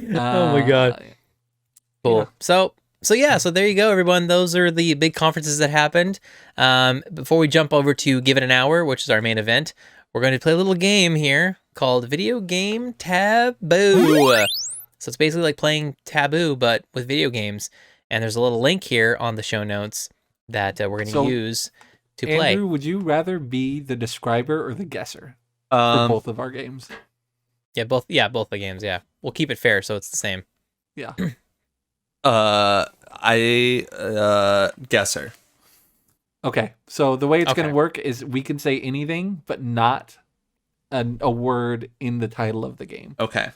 Oh my God. Cool. Yeah. So there you go, everyone. Those are the big conferences that happened. Before we jump over to Give It an Hour, which is our main event, we're going to play a little game here called Video Game Taboo. So it's basically like playing Taboo, but with video games. And there's a little link here on the show notes that we're going to So, use to play. Andrew, would you rather be the describer or the guesser for both of our games? Yeah, both the games. Yeah, we'll keep it fair, so it's the same. Yeah. Guesser. Okay. So the way it's going Okay. to work is we can say anything, but not a word in the title of the game. Okay.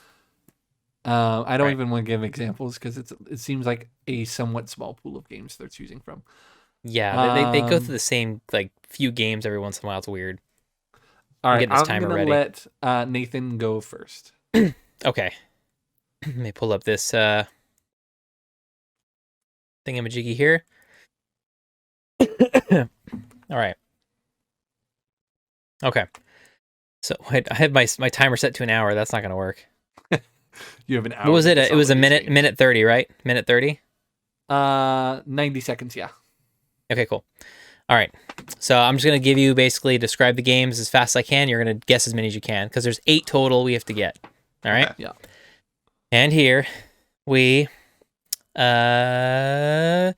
I don't Right. even want to give examples because it seems like a somewhat small pool of games they're choosing from. Yeah, they go through the same like few games every once in a while. It's weird. All right, getting this I'm timer going to ready. let Nathan go first. Okay. Let me pull up this thingamajiggy here. All right. Okay. So wait, I had my timer set to an hour. That's not going to work. You have an hour. What was to it? guess It was all a of these minute, games. minute 30, right? Minute 30? 90 seconds, yeah. Okay, cool. All right. So I'm just going to give you basically describe the games as fast as I can. You're going to guess as many as you can because there's 8 total we have to get. All right? Okay. Yeah. And here we go.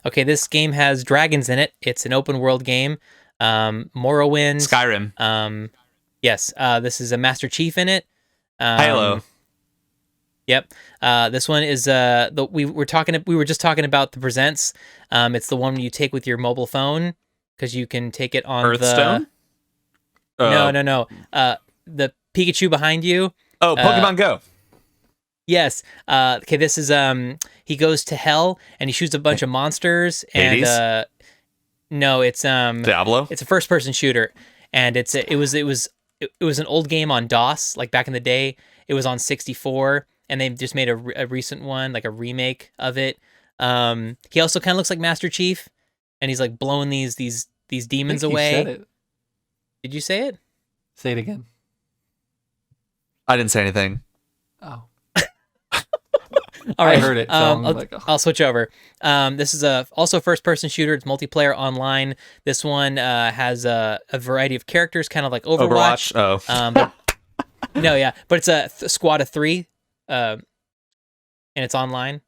Okay, this game has dragons in it. It's an open world game. Morrowind. Skyrim. Yes. This is a Master Chief in it. Halo. Yep. This one is we were just talking about the presents. It's the one you take with your mobile phone because you can take it on Hearthstone? No. The Pikachu behind you. Pokemon Go. Yes. Okay. This is he goes to hell and he shoots a bunch of monsters and Hades? no, it's Diablo. it's a first person shooter and it was an old game on DOS like back in the day. It was on 64 and they just made a recent one like a remake of it. He also kind of looks like Master Chief and he's like blowing these demons I think away. you said it. Did you say it? Say it again. I didn't say anything. Oh. All right. I heard it. So I'm like, oh. I'll switch over. This is also a first-person shooter. It's multiplayer online. This one has a variety of characters, kind of like Overwatch. Oh. But, no, yeah, but it's a squad of 3, and it's online.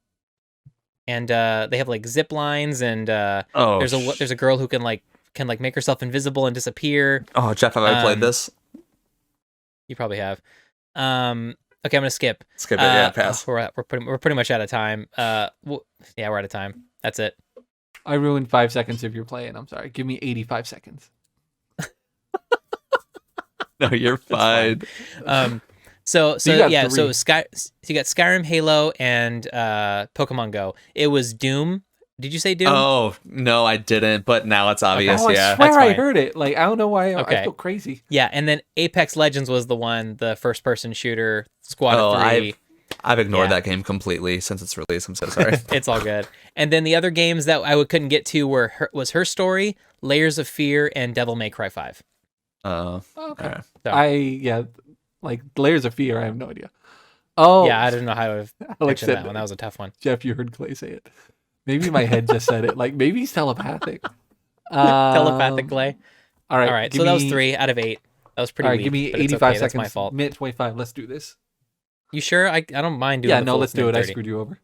And they have like zip lines, and there's a girl who can make herself invisible and disappear. Oh, Jeff, have I played this? You probably have. Okay, I'm gonna skip. Skip it. Yeah, pass. We're pretty much out of time. Yeah, we're out of time. That's it. I ruined 5 seconds of your play, and I'm sorry. Give me 85 seconds. No, you're fine. So you got yeah, three. so you got Skyrim, Halo, and Pokemon Go. It was Doom. Did you say Doom? Oh no, I didn't. But now it's obvious. Oh, I Yeah. swear I fine. heard it. Like, I don't know why I Okay. feel crazy. Yeah, and then Apex Legends was the one, the first-person shooter, squad Oh, of 3. I've ignored Yeah. that game completely since its release. I'm so sorry. It's all good. And then the other games that couldn't get to was Her Story, Layers of Fear, and Devil May Cry 5. Oh, Okay. alright. So, Like Layers of Fear, I have no idea. Oh, yeah, I didn't know how to Alex mention that said one. That was a tough one. Jeff, you heard Clay say it. Maybe my head just said it. Like, maybe he's telepathic. Telepathic Clay. All right. All right, so that was 3 out of 8. That was pretty All right, weak, give me but it's 85 okay. seconds. That's my fault. Minute 25. Let's do this. You sure? I don't mind doing Yeah, the no, full let's do minute it. 30. I screwed you over.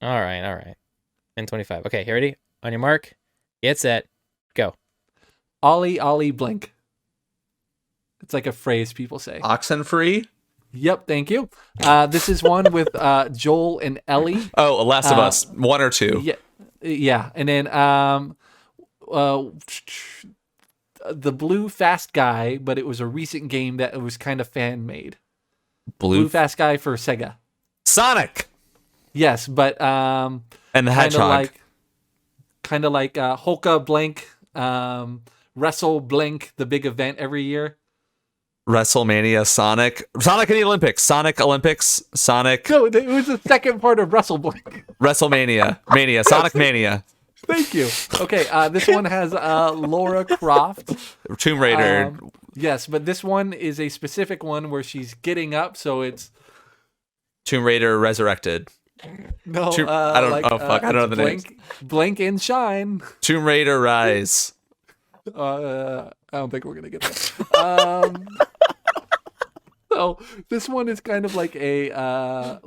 All right. And 25. Okay, you ready? On your mark, get set, go. Ollie, Ollie, blink. It's like a phrase people say. Oxenfree? Yep, thank you. This is one with Joel and Ellie. Oh, Last of Us. 1 or 2. Yeah. And then the Blue Fast Guy, but it was a recent game that was kind of fan made. Blue Fast Guy for Sega. Sonic! Yes, but And the Hedgehog. kind of like Holka Blank, Wrestle Blank, the big event every year. WrestleMania, Sonic and the Olympics, Sonic Olympics, Sonic No, it was the second part of Wrestle Blank. WrestleMania, Mania, Sonic Mania, Thank you. Okay, this one has Laura Croft. Tomb Raider. Yes, but this one is a specific one where she's getting up, so it's Tomb Raider Resurrected. no. I don't. Oh fuck! I don't know the names. Blink and shine. Tomb Raider Rise. I don't think we're gonna get that. So this one is kind of like a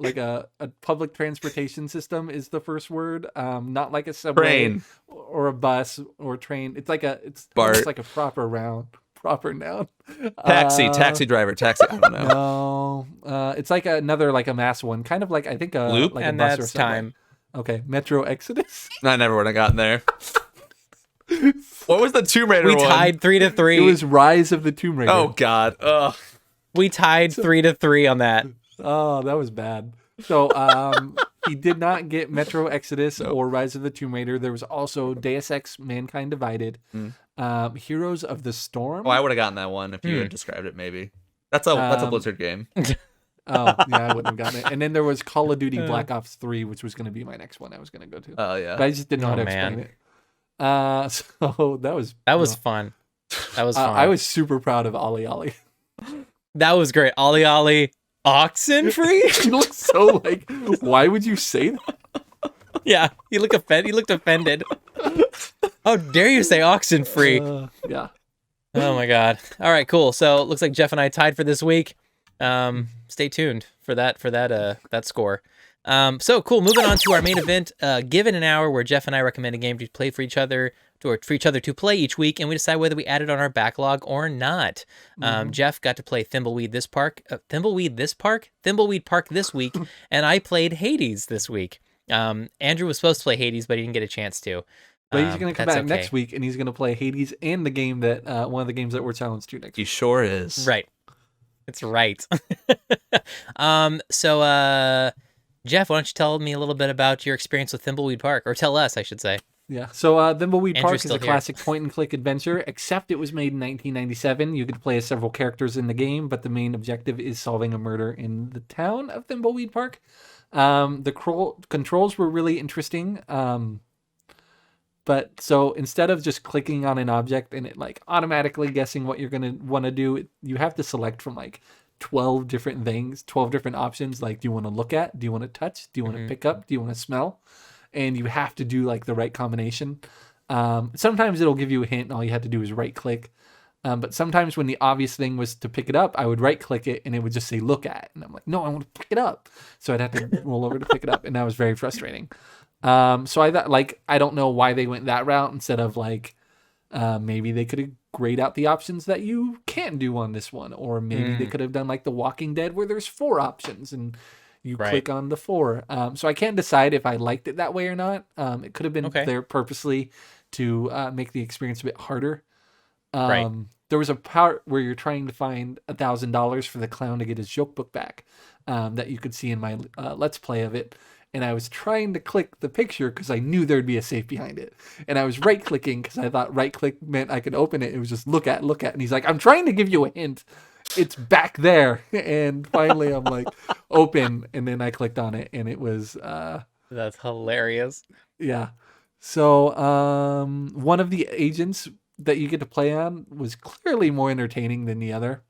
public transportation system is the first word. Not like a subway Train. or a bus or train. It's BART. almost like a proper noun. Taxi driver. Taxi. I don't know. No, it's like another like a mass one, kind of like I think a Loop? like And a bus or that's something. time. Okay, Metro Exodus. I never would have gotten there. What was the Tomb Raider We one? tied 3-3. It was Rise of the Tomb Raider. Oh god. Ugh. We tied 3-3 on that. Oh, that was bad. So he did not get Metro Exodus or Rise of the Tomb Raider. There was also Deus Ex Mankind Divided, Heroes of the Storm. Oh, I would have gotten that one if you had described it. Maybe. That's a Blizzard game. Oh, yeah, I wouldn't have gotten it. And then there was Call of Duty Black Ops 3, which was going to be my next one I was going to go to. Oh yeah. But I just didn't know how to explain it. So that was Fun. That was fun. I was super proud of Ollie Ollie. That was great. Ollie Ollie, Oxenfree. You look so like, why would you say that? Yeah, he looked offended. How dare you say Oxenfree? Yeah. Oh my god. All right, cool. So it looks like Jeff and I tied for this week. Stay tuned for that score. So cool. Moving on to our main event. Given an hour where Jeff and I recommend a game to play for each other, to play each week, and we decide whether we add it on our backlog or not. Jeff got to play Thimbleweed Park this week, and I played Hades this week. Andrew was supposed to play Hades, but he didn't get a chance to. But he's going to come that's back okay. next week, and he's going to play Hades and the game that one of the games that we're challenged to next He week. sure is. Right. It's right. So Jeff, why don't you tell me a little bit about your experience with Thimbleweed Park, or tell us, I should say. Yeah. So Thimbleweed Andrew's Park is still a here. classic point-and-click adventure, except it was made in 1997. You could play as several characters in the game, but the main objective is solving a murder in the town of Thimbleweed Park. The controls were really interesting. But so instead of just clicking on an object and it like automatically guessing what you're going to want to do, you have to select from like 12 different things, 12 different options. Like, do you want to look at? Do you want to touch? Do you want to pick up? Do you want to smell? And you have to do like the right combination. Sometimes it'll give you a hint and all you have to do is right click. But sometimes when the obvious thing was to pick it up, I would right click it and it would just say look at. And I'm like, no, I want to pick it up. So I'd have to roll over to pick it up. And that was very frustrating. So I thought, like, I don't know why they went that route instead of like, maybe they could have grayed out the options that you can't do on this one. Or maybe they could have done like The Walking Dead where there's 4 options and you click on the 4. So I can't decide if I liked it that way or not. It could have been there purposely to make the experience a bit harder. Right. there was a part where you're trying to find $1,000 for the clown to get his joke book back, that you could see in my Let's Play of it. And I was trying to click the picture because I knew there'd be a safe behind it. And I was right clicking because I thought right click meant I could open it. It was just look at. And he's like, I'm trying to give you a hint. It's back there. And finally I'm like, open. And then I clicked on it and it was, That's hilarious. yeah. So one of the agents that you get to play on was clearly more entertaining than the other.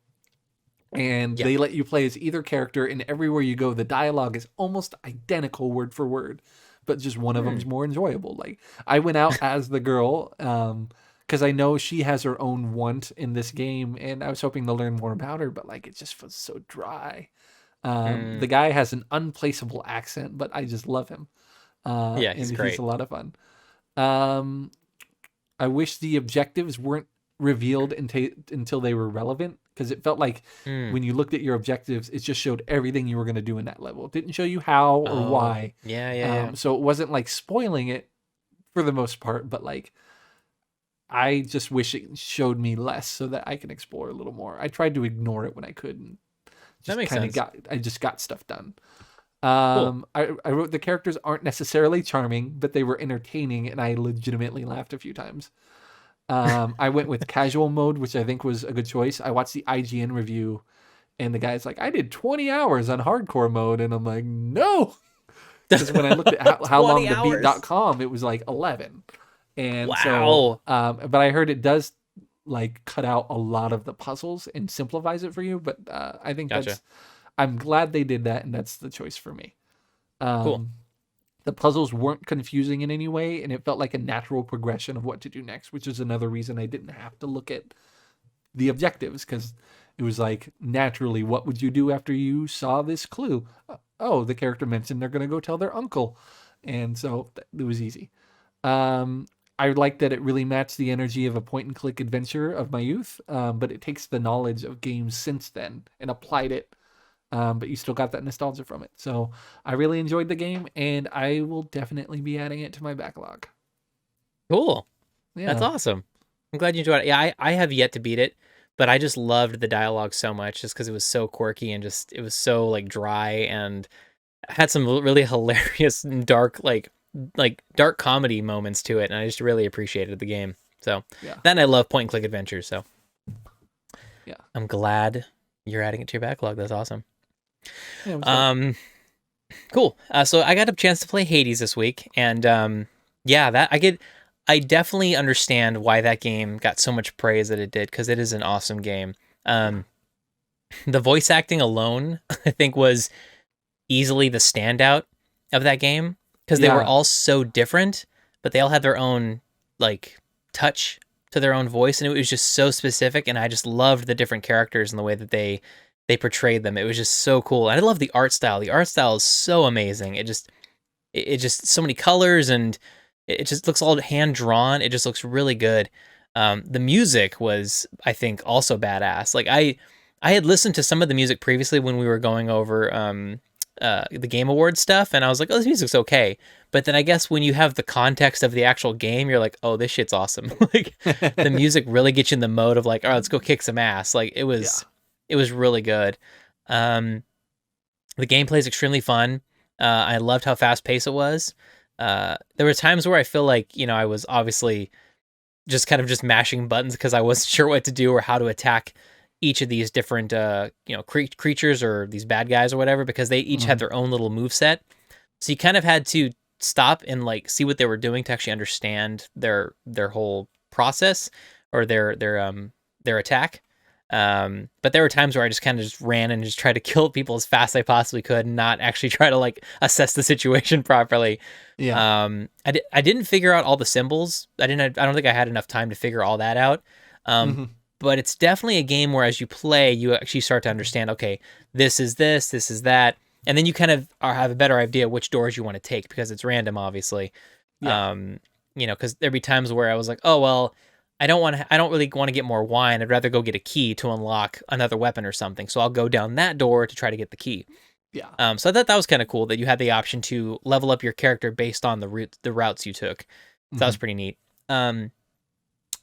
And Yeah. they let you play as either character, and everywhere you go, the dialogue is almost identical word for word, but just one of them's more enjoyable. Like, I went out as the girl, because I know she has her own want in this game, and I was hoping to learn more about her, but like, it just was so dry. The guy has an unplaceable accent, but I just love him. Yeah, he's and great. he's a lot of fun. I wish the objectives weren't revealed until they were relevant, because it felt like when you looked at your objectives, it just showed everything you were going to do in that level. It didn't show you how or why. Yeah. So it wasn't like spoiling it for the most part, but like I just wish it showed me less so that I can explore a little more. I tried to ignore it when I could, and That makes kind of sense. I just got stuff done. Cool. I wrote the characters aren't necessarily charming, but they were entertaining, and I legitimately laughed a few times. I went with casual mode, which I think was a good choice. I watched the IGN review, and the guy's like, I did 20 hours on hardcore mode, and I'm like, no. Because when I looked at how long 20 to hours. beat.com, it was like 11. And Wow. so, but I heard it does like cut out a lot of the puzzles and simplifies it for you. But I think Gotcha. I'm glad they did that, and that's the choice for me. Cool. The puzzles weren't confusing in any way, and it felt like a natural progression of what to do next, which is another reason I didn't have to look at the objectives, because it was like, naturally, what would you do after you saw this clue? Oh, the character mentioned they're going to go tell their uncle. And so it was easy. I like that it really matched the energy of a point-and-click adventure of my youth, but it takes the knowledge of games since then and applied it. But you still got that nostalgia from it. So I really enjoyed the game, and I will definitely be adding it to my backlog. Cool. Yeah. That's awesome. I'm glad you enjoyed it. Yeah, I have yet to beat it, but I just loved the dialogue so much just because it was so quirky and just it was so like dry and had some really hilarious and dark like dark comedy moments to it, and I just really appreciated the game. So Yeah. then I love point and click adventures. So Yeah. I'm glad you're adding it to your backlog. That's awesome. Yeah, it was fun. Cool. So I got a chance to play Hades this week, and yeah, I definitely understand why that game got so much praise that it did, because it is an awesome game. The voice acting alone, I think, was easily the standout of that game, because they were Yeah. all so different, but they all had their own like touch to their own voice, and it was just so specific. And I just loved the different characters and the way that they portrayed them. It was just so cool. And I love the art style. The art style is so amazing. It just so many colors, and it just looks all hand drawn. It just looks really good. The music was, I think, also badass. Like I had listened to some of the music previously when we were going over the Game Awards stuff, and I was like, oh, this music's okay. But then I guess when you have the context of the actual game, you're like, oh, this shit's awesome. Like the music really gets you in the mode of like, all right, let's go kick some ass. Like it was really good. The gameplay is extremely fun. I loved how fast paced it was. There were times where I feel like, I was obviously just kind of just mashing buttons because I wasn't sure what to do or how to attack each of these different, creatures or these bad guys or whatever, because they each had their own little move set. So you kind of had to stop and like see what they were doing to actually understand their whole process or their attack. But there were times where I just kind of just ran and just tried to kill people as fast as I possibly could and not actually try to like assess the situation properly. Yeah. I didn't figure out all the symbols. I don't think I had enough time to figure all that out. But it's definitely a game where as you play, you actually start to understand, okay, this is this is that. And then you kind of have a better idea which doors you want to take, because it's random, obviously. Yeah. Because there'd be times where I was like, oh, well, I don't really want to get more wine. I'd rather go get a key to unlock another weapon or something. So I'll go down that door to try to get the key. Yeah. So I thought that was kind of cool that you had the option to level up your character based on the routes you took. So that was pretty neat.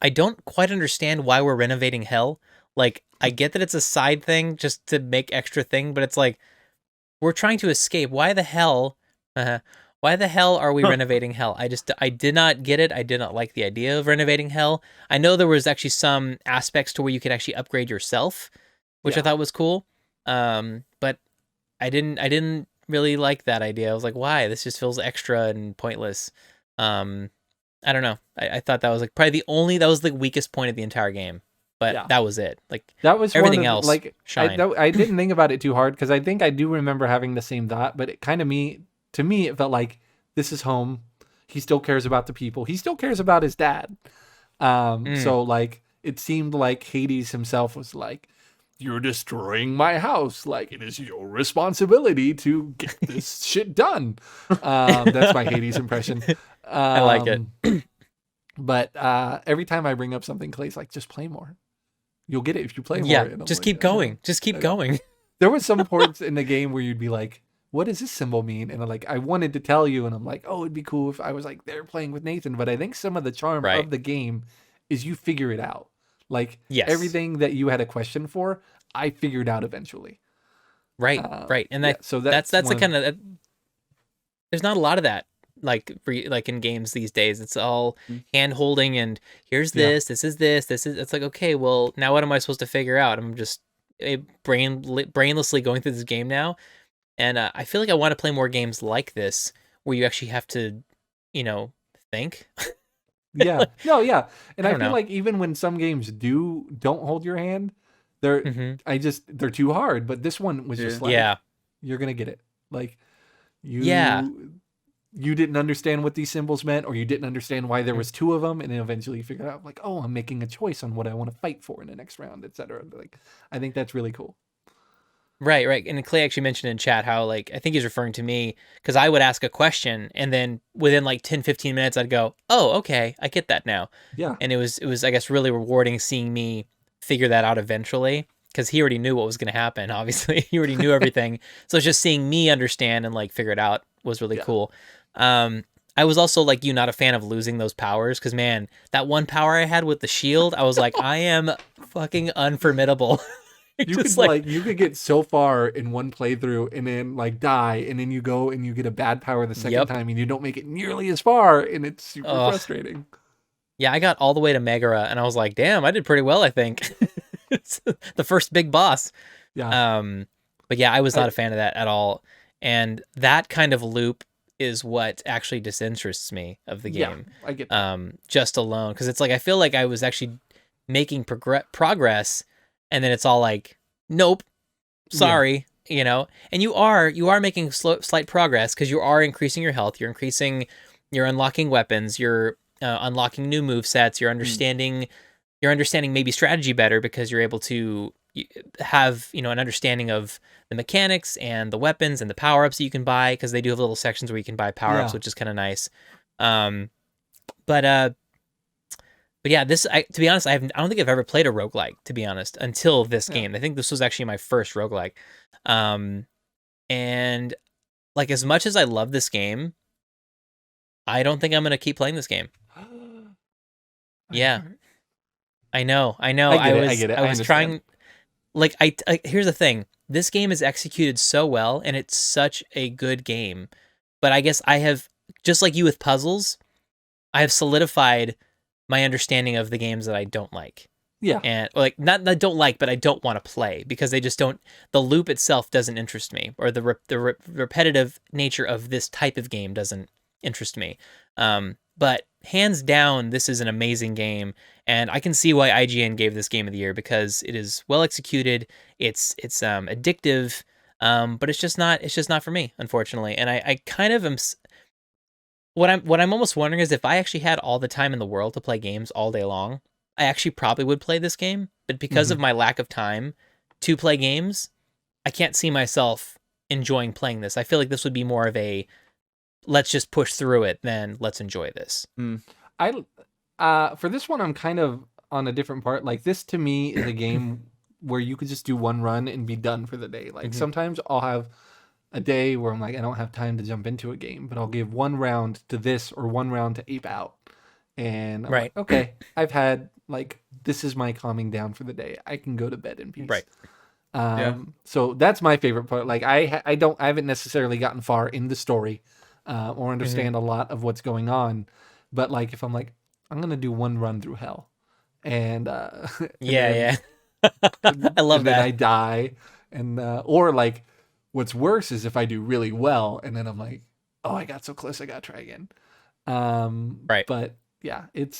I don't quite understand why we're renovating hell. Like, I get that it's a side thing just to make extra thing, but it's like we're trying to escape. Why the hell? Why the hell are we renovating hell? I did not get it. I did not like the idea of renovating hell. I know there was actually some aspects to where you could actually upgrade yourself, which I thought was cool. But I didn't really like that idea. I was like, why? This just feels extra and pointless. I don't know. I thought that was like probably that was the weakest point of the entire game. But that was it. Like that was everything else. Like I didn't think about it too hard because I think I do remember having the same thought, but it kind of to me it felt like this is home. He still cares about the people. He still cares about his dad. So like it seemed like Hades himself was like, you're destroying my house. Like, it is your responsibility to get this shit done. That's my Hades impression. I like it. But every time I bring up something, Clay's like, just play more. You'll get it if you play more. Yeah, just keep going. Just keep going. There were some points in the game where you'd be like, what does this symbol mean? And I wanted to tell you, and I'm like, oh, it'd be cool if I was like there playing with Nathan. But I think some of the charm of the game is you figure it out. Like, everything that you had a question for, I figured out eventually. Right. And so that's the kind of, there's not a lot of that, like in games these days. It's all hand holding and here's this, this is, it's like, okay, well, now what am I supposed to figure out? I'm just brainlessly going through this game now. And I feel like I want to play more games like this where you actually have to, think. Yeah. No, yeah. And I feel like even when some games don't hold your hand, they're too hard. But this one was just like, you're gonna get it. Like you didn't understand what these symbols meant, or you didn't understand why there was two of them, and then eventually you figured out like, oh, I'm making a choice on what I want to fight for in the next round, etc. Like, I think that's really cool. Right. And Clay actually mentioned in chat how, like, I think he's referring to me because I would ask a question and then within like 10, 15 minutes, I'd go, oh, okay, I get that now. Yeah. And it was, I guess, really rewarding seeing me figure that out eventually because he already knew what was going to happen. Obviously, he already knew everything. So it's just seeing me understand and like figure it out was really cool. I was also like not a fan of losing those powers because, man, that one power I had with the shield, I was like, I am fucking unformidable. You could get so far in one playthrough and then like die, and then you go and you get a bad power the second time and you don't make it nearly as far, and it's super frustrating. Yeah, I got all the way to Megara and I was like, damn, I did pretty well, I think. It's the first big boss. Yeah. But yeah, I was not a fan of that at all. And that kind of loop is what actually disinterests me of the game. Yeah, I get that. Just alone. Because it's like I feel like I was actually making progress. And then it's all like, nope, sorry, and you are making slight progress because you are increasing your health, you're unlocking weapons, you're unlocking new move sets, you're understanding maybe strategy better because you're able to have, an understanding of the mechanics and the weapons and the power-ups that you can buy because they do have little sections where you can buy power-ups, which is kind of nice. But yeah, to be honest, I don't think I've ever played a roguelike, to be honest, until this game. I think this was actually my first roguelike. And like as much as I love this game, I don't think I'm going to keep playing this game. Yeah. I know. I get it. I was trying like here's the thing. This game is executed so well and it's such a good game. But I guess I have, just like you with puzzles, I have solidified my understanding of the games that I don't like. Yeah. And like not that I don't like, but I don't want to play because they just don't, the loop itself doesn't interest me, or the repetitive nature of this type of game doesn't interest me. But hands down, this is an amazing game, and I can see why IGN gave this Game of the Year because it is well executed. It's addictive, but it's just not for me, unfortunately. And I kind of am. What I'm almost wondering is if I actually had all the time in the world to play games all day long, I actually probably would play this game. But because of my lack of time to play games, I can't see myself enjoying playing this. I feel like this would be more of a let's just push through it than let's enjoy this. For this one, I'm kind of on a different part. Like, this to me is a game where you could just do one run and be done for the day. Like sometimes I'll have a day where I'm like, I don't have time to jump into a game, but I'll give one round to this or one round to Ape Out. and I'm Right. like, okay, I've had like this is my calming down for the day. I can go to bed in peace. Right. Yeah. So that's my favorite part. Like I haven't necessarily gotten far in the story, or understand a lot of what's going on, but like if I'm like I'm gonna do one run through hell, and and Yeah, then yeah. I love and then that. I die, and or like what's worse is if I do really well, and then I'm like, oh, I got so close, I gotta try again. Right. But yeah, it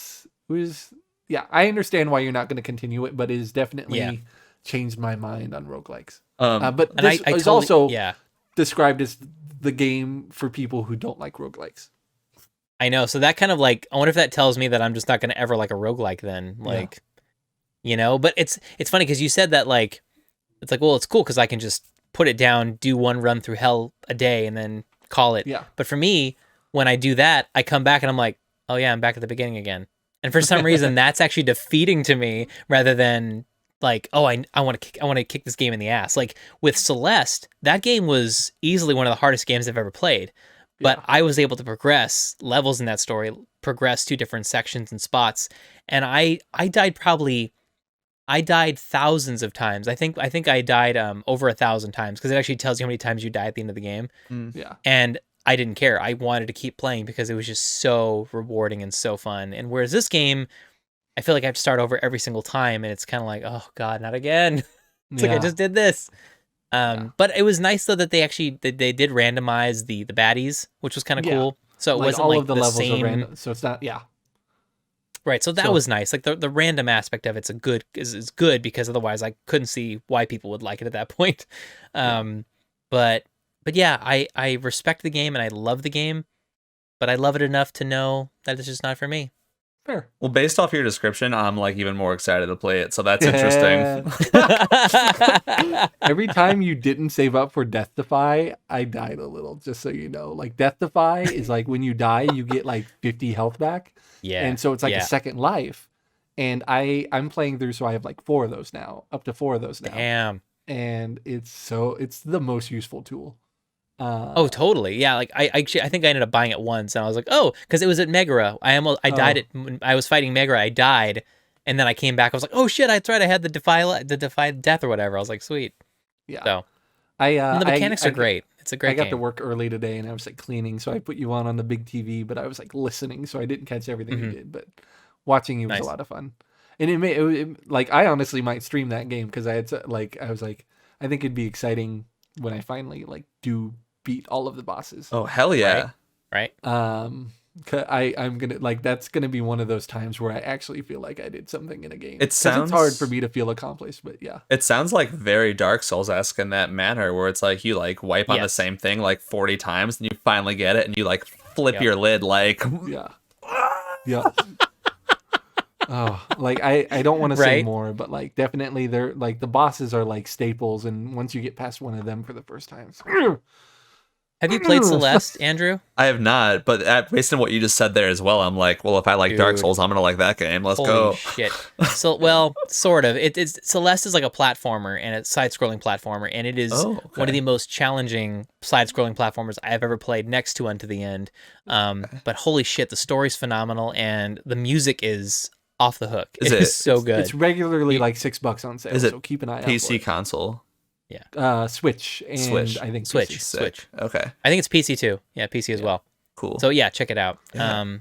was yeah, I understand why you're not going to continue it, but it has Yeah. definitely changed my mind on roguelikes. Um, But And this I is totally, also yeah. described as the game for people who don't like roguelikes. I know. So that kind of like, I wonder if that tells me that I'm just not going to ever like a roguelike then. Yeah. Like, but it's funny because you said that like, it's like, well, it's cool because I can just put it down, do one run through hell a day and then call it. Yeah. But for me, when I do that, I come back and I'm like, oh yeah, I'm back at the beginning again. And for some reason, that's actually defeating to me rather than like, oh, I want to kick this game in the ass. Like with Celeste, that game was easily one of the hardest games I've ever played. But Yeah. I was able to progress levels in that story, progress to different sections and spots, and I died thousands of times. I think I died over 1,000 times because it actually tells you how many times you die at the end of the game. Yeah. And I didn't care. I wanted to keep playing because it was just so rewarding and so fun. And whereas this game, I feel like I have to start over every single time, and it's kind of like, oh god, not again. It's like I Yeah. just did this. But it was nice though that they did randomize the baddies, which was kind of Yeah. cool. So it Like wasn't all like of the the levels same. are random, so it's not. Yeah. Right, so that So- was nice. Like the random aspect of it's is good because otherwise I couldn't see why people would like it at that point. But yeah, I respect the game and I love the game, but I love it enough to know that it's just not for me. Fair. well, based off your description, I'm like even more excited to play it. So that's interesting. Every time you didn't save up for Death Defy, I died a little, just so you know. Like Death Defy is like when you die, you get like 50 health back. Yeah, And so it's like yeah. a second life. And I'm playing through, so I have like 4 of those now, up to 4 of those now. Damn. And it's the most useful tool. Oh, totally. Yeah, like I think I ended up buying it once, and I was like, oh, because it was at Megara. I died I was fighting Megara. I died, and then I came back. I was like, oh shit, that's right. I had the defy death or whatever. I was like, sweet. Yeah. So And the mechanics are great. It's a great I got game. to work early today, and I was like cleaning, so I put you on the big TV, but I was like listening, so I didn't catch everything you did, but watching you was Nice. a lot of fun. And like I honestly might stream that game because I was like I think it'd be exciting when I finally like do beat all of the bosses. Oh hell yeah! Right? 'Cause I'm gonna like that's gonna be one of those times where I actually feel like I did something in a game. It 'Cause sounds it's hard for me to feel accomplished, but yeah. It sounds like very Dark Souls-esque in that manner, where it's like you like wipe on the Yes. same thing like 40 times, and you finally get it, and you like flip Yep. your lid like. Yeah. Yeah. Oh, like I don't want to say Right. more, but like definitely they're like the bosses are like staples, and once you get past one of them for the first time, it's like, Have you played Celeste, Andrew? I have not, but based on what you just said there as well, I'm like, well, if I like Dark Dude. Souls, I'm gonna like that game. Let's Holy go. shit! So, well, sort of. It's Celeste is like a platformer and it's side-scrolling platformer, and it is Oh, one okay. of the most challenging side-scrolling platformers I've ever played. Next to Unto the End. But holy shit, the story's phenomenal and the music is off the hook. Is It is it- so good. it's regularly like $6 on sale, Is it so keep an eye out. PC for console. it. Switch and Switch. I think Switch. PC. Switch. Okay, I think it's PC too. Yeah, PC as well. cool. So yeah, check it out. Yeah.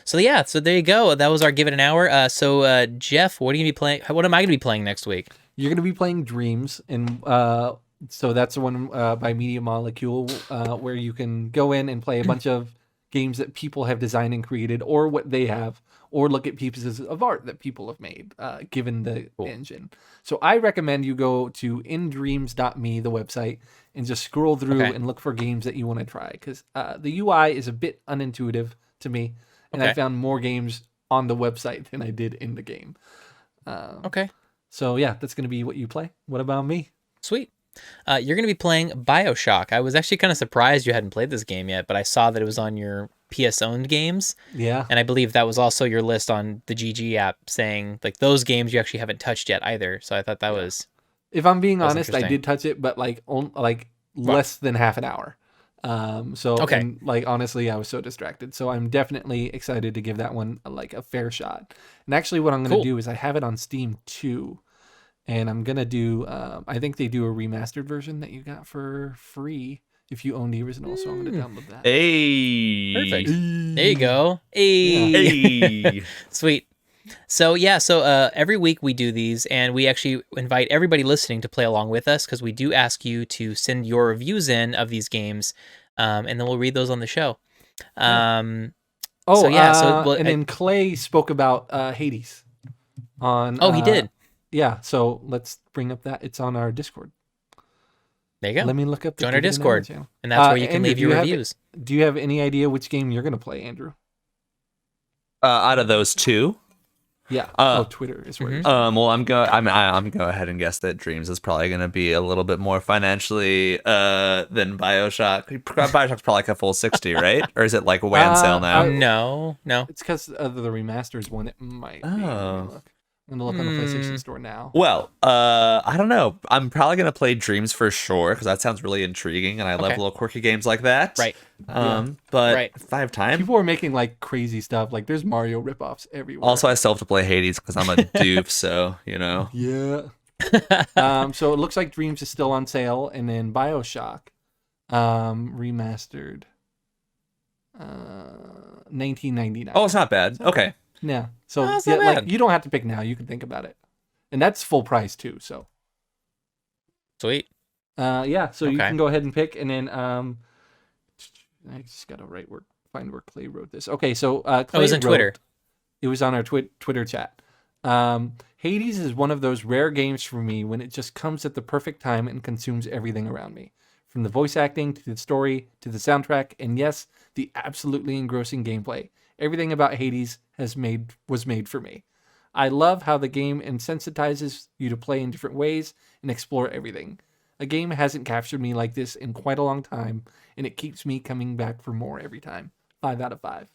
So there you go. That was our Give It an Hour. So Jeff, what are you gonna be playing? What am I gonna be playing next week? You're gonna be playing Dreams, and so that's the one by Media Molecule, where you can go in and play a bunch of games that people have designed and created, or what they have, or look at pieces of art that people have made, given the engine. So I recommend you go to indreams.me, the website, and just scroll through Okay. and look for games that you want to try, because the UI is a bit unintuitive to me, and I Okay. found more games on the website than I did in the game. Okay. So yeah, that's going to be what you play. What about me? Sweet. You're going to be playing BioShock. I was actually kind of surprised you hadn't played this game yet, but I saw that it was on your PS owned games, Yeah. and I believe that was also your list on the GG app saying like those games you actually haven't touched yet either. So I thought that was If I'm being That's honest, I interesting. did touch it, but like less than half an hour. Okay. And like honestly, I was so distracted. So I'm definitely excited to give that one like a fair shot. And actually, what I'm gonna Cool. do is I have it on Steam too, and I'm gonna do. I think they do a remastered version that you got for free if you own the original. So I'm gonna download that. Hey. Perfect. There you go. Yeah. Hey. Hey. Sweet. So every week we do these, and we actually invite everybody listening to play along with us because we do ask you to send your reviews in of these games, and then we'll read those on the show. Oh, well, and then Clay spoke about Hades on. Oh, he did. Yeah, so let's bring up that. It's on our Discord. There you go. Let me look up the Join our Give It an Hour Discord, channel. and that's where you can Andrew, leave your reviews. Do you have any idea which game you're gonna play, Andrew? Out of those two, Yeah. Twitter is where. well, I'm go ahead and guess that Dreams is probably going to be a little bit more financially than BioShock. BioShock's probably like a full 60, right? Or is it like way on sale now? No. It's because of the remasters one. It might. Be. Oh. I'm gonna look on the PlayStation Store now. Well, I don't know. I'm probably gonna play Dreams for sure because that sounds really intriguing, and I love Okay. little quirky games like that. Right. But Right. if I have time. People are making like crazy stuff. Like there's Mario ripoffs everywhere. Also, I still have to play Hades because I'm a doof, so you know. Yeah. So it looks like Dreams is still on sale, and then BioShock, remastered, 1999. Oh, it's not bad. Okay. Yeah. So Oh, it's yeah, not like bad. you don't have to pick now. You can think about it, and that's full price too. So Sweet. yeah. So you Okay. can go ahead and pick, and then I just gotta find where Clay wrote this. Okay, so Clay It was on Twitter. It was on our Twitter chat. Hades is one of those rare games for me when it just comes at the perfect time and consumes everything around me. From the voice acting to the story to the soundtrack, and yes, the absolutely engrossing gameplay. Everything about Hades was made for me. I love how the game insensitizes you to play in different ways and explore everything. A game hasn't captured me like this in quite a long time, and it keeps me coming back for more every time. 5 out of 5.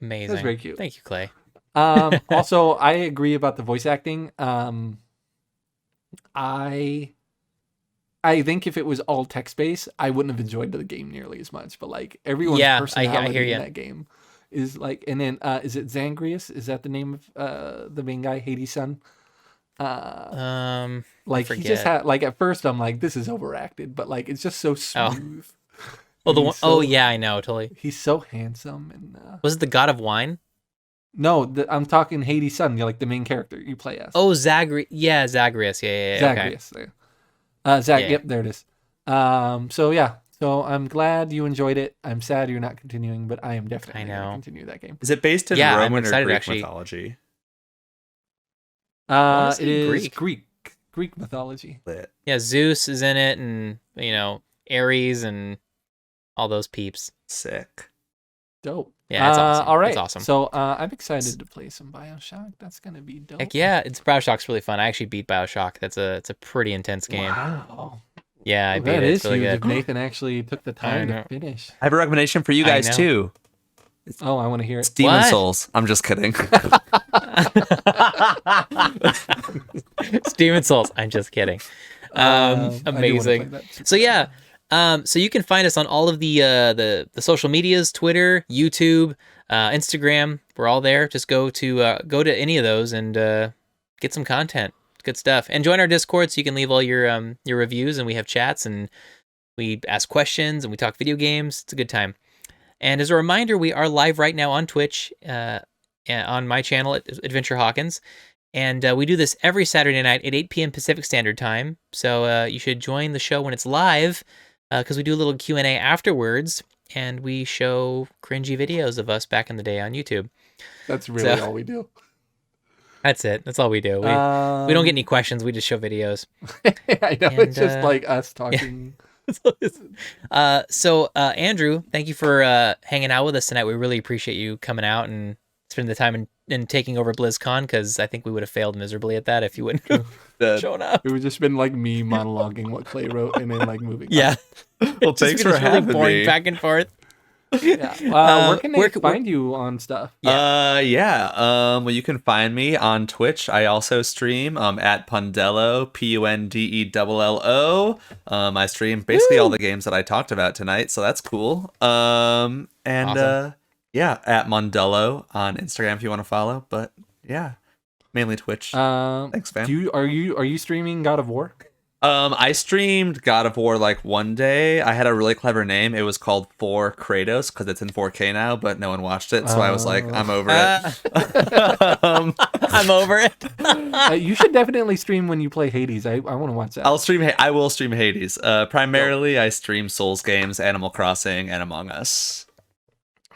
Amazing. That's very cute. Thank you, Clay. Also, I agree about the voice acting. I think if it was all text based, I wouldn't have enjoyed the game nearly as much. But like everyone's Yeah, I personality hear in ya. that game is like, and then is it Zangrius? Is that the name of the main guy, Hades' son? Like he just forget. had like at first I'm like this is overacted, but like it's just so smooth. Oh, the And one he's so- yeah, I know, totally. He's so handsome and Was it the God of Wine? no, I'm talking Hades' son. You're like the main character you play as. Oh, Zagreus. Yeah, Zagreus. Yeah. Okay. Zagreus. There. Zach. Yeah. Yep, there it is. So yeah. So I'm glad you enjoyed it. I'm sad you're not continuing, but I am definitely going to know. continue that game. Is it based in Yeah, I'm Roman or excited, Greek actually. mythology? wanna say It is Greek. Greek mythology. Lit. Yeah, Zeus is in it, and Ares and all those peeps. Sick. Dope. Yeah, it's awesome. All right. It's awesome. So I'm excited to play some BioShock. That's going to be dope. Heck yeah, BioShock's really fun. I actually beat BioShock. It's a pretty intense game. Wow. Yeah, I beat That it. is It's really huge. If good. Nathan actually took the time know. to finish. I have a recommendation for you I guys know. too. Oh, I want to hear it. Demon What? Souls. I'm just kidding. Demon Souls. I'm just kidding. I do wanna Amazing. play that. So yeah, so you can find us on all of the social medias: Twitter, YouTube, Instagram. We're all there. Just go to any of those and get some content. Good stuff. And join our Discord so you can leave all your reviews, and we have chats and we ask questions and we talk video games. It's a good time. And as a reminder, we are live right now on Twitch, on my channel at Adventure Hawkins. And we do this every Saturday night at 8 p.m. Pacific Standard Time. So you should join the show when it's live, because we do a little Q&A afterwards, and we show cringy videos of us back in the day on YouTube. That's really So- all we do. That's it. That's all we do. We don't get any questions. We just show videos. I know. And, It's just like us talking. So Andrew, thank you for hanging out with us tonight. We really appreciate you coming out and spending the time and taking over BlizzCon, because I think we would have failed miserably at that if you wouldn't have shown up. It would just been like me monologuing what Clay wrote and then like moving. Yeah. Well, thanks It's for really having boring me. back and forth. Yeah. Where can they find you on stuff? Well, you can find me on Twitch. I also stream at Pundello, Pundello. I stream basically all the games that I talked about tonight, so that's cool. Awesome. Yeah, at Mondello on Instagram if you want to follow. But yeah, mainly Twitch. Thanks, fam. Are you streaming God of War? I streamed God of War like one day. I had a really clever name. It was called For Kratos because it's in 4K now, but no one watched it. So I was like, I'm over it. I'm over it. You should definitely stream when you play Hades. I want to watch that. I will stream Hades. Primarily, I stream Souls games, Animal Crossing, and Among Us.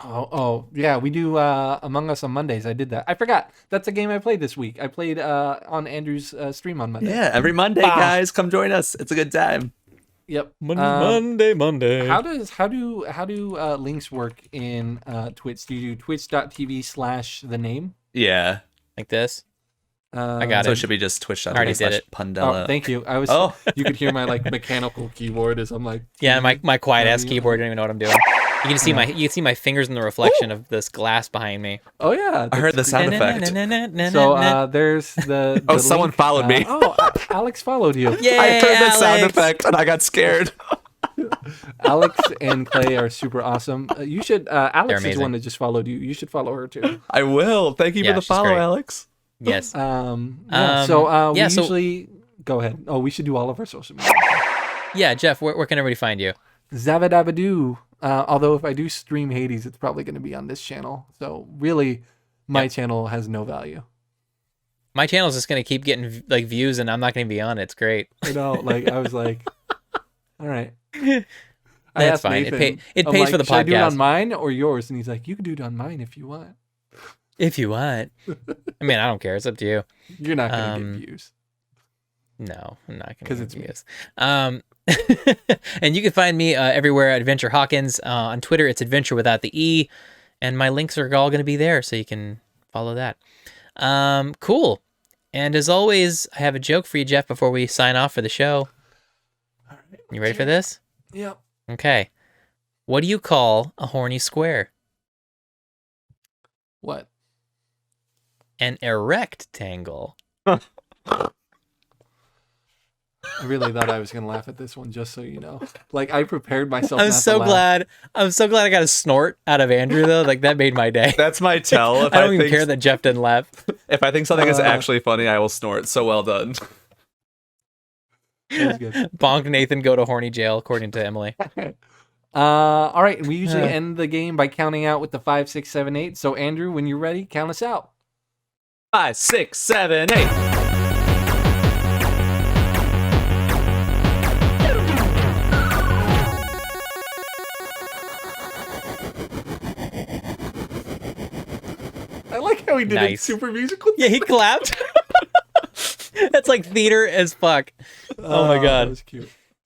Oh, yeah, we do Among Us on Mondays. I did that. I forgot. That's a game I played this week. I played on Andrew's stream on Monday. Yeah, every Monday, guys, come join us. It's a good time. Yep. Monday. How do links work in Twitch? Do you do twitch.tv/the name? Yeah, like this. I got so it. it should be just Already twitch.tv/Pundello. Oh, thank you. I was. You could hear my like mechanical keyboard as I'm like. Yeah, my quiet ass keyboard. I don't even know what I'm doing. You can see my fingers in the reflection of this glass behind me. Oh yeah, I heard the sound effect. So there's the oh, someone link. followed me. Alex followed you. Yeah, I heard the sound Alex. effect and I got scared. Alex and Clay are super awesome. You should. Alex is amazing. one that just followed you. You should follow her too. I will. Thank you Yeah, for the she's follow, great. Alex. Yes. We usually go ahead. Oh, we should do all of our social media. Yeah, Jeff, where can everybody find you? Zavadabadoo. Although if I do stream Hades, it's probably going to be on this channel. So really, my channel has no value. My channel's just gonna keep getting like views, and I'm not gonna be on it. It's great. I know. Like I was like, all right. I That's asked fine. Nathan, It I'm pays like, for the should I do it podcast. on mine or yours? And he's like, you can do it on mine if you want. If you want. I mean, I don't care. It's up to you. You're not going to get views. No, I'm not gonna. 'Cause it's me. views. And you can find me everywhere at Adventure Hawkins. On Twitter, it's Adventure without the E, and my links are all going to be there, so you can follow that. Cool. And as always, I have a joke for you, Jeff, before we sign off for the show. All right. You ready for this? Yep. Okay. What do you call a horny square? What? An erect tangle. I really thought I was going to laugh at this one, just so you know. Like, I prepared myself I'm not so to laugh. glad. I'm so glad I got a snort out of Andrew though. Like that made my day. That's my tell. If I don't even think, care that Jeff didn't laugh. If I think something is actually funny, I will snort. So well done. That was good. Bonk Nathan go to horny jail, according to Emily. All right. We usually end the game by counting out with the 5, 6, 7, 8. So, Andrew, when you're ready, count us out. 5, 6, 7, 8. I like how he did it Nice. super musical. Yeah, he clapped. That's like theater as fuck. Oh my That god. was cute.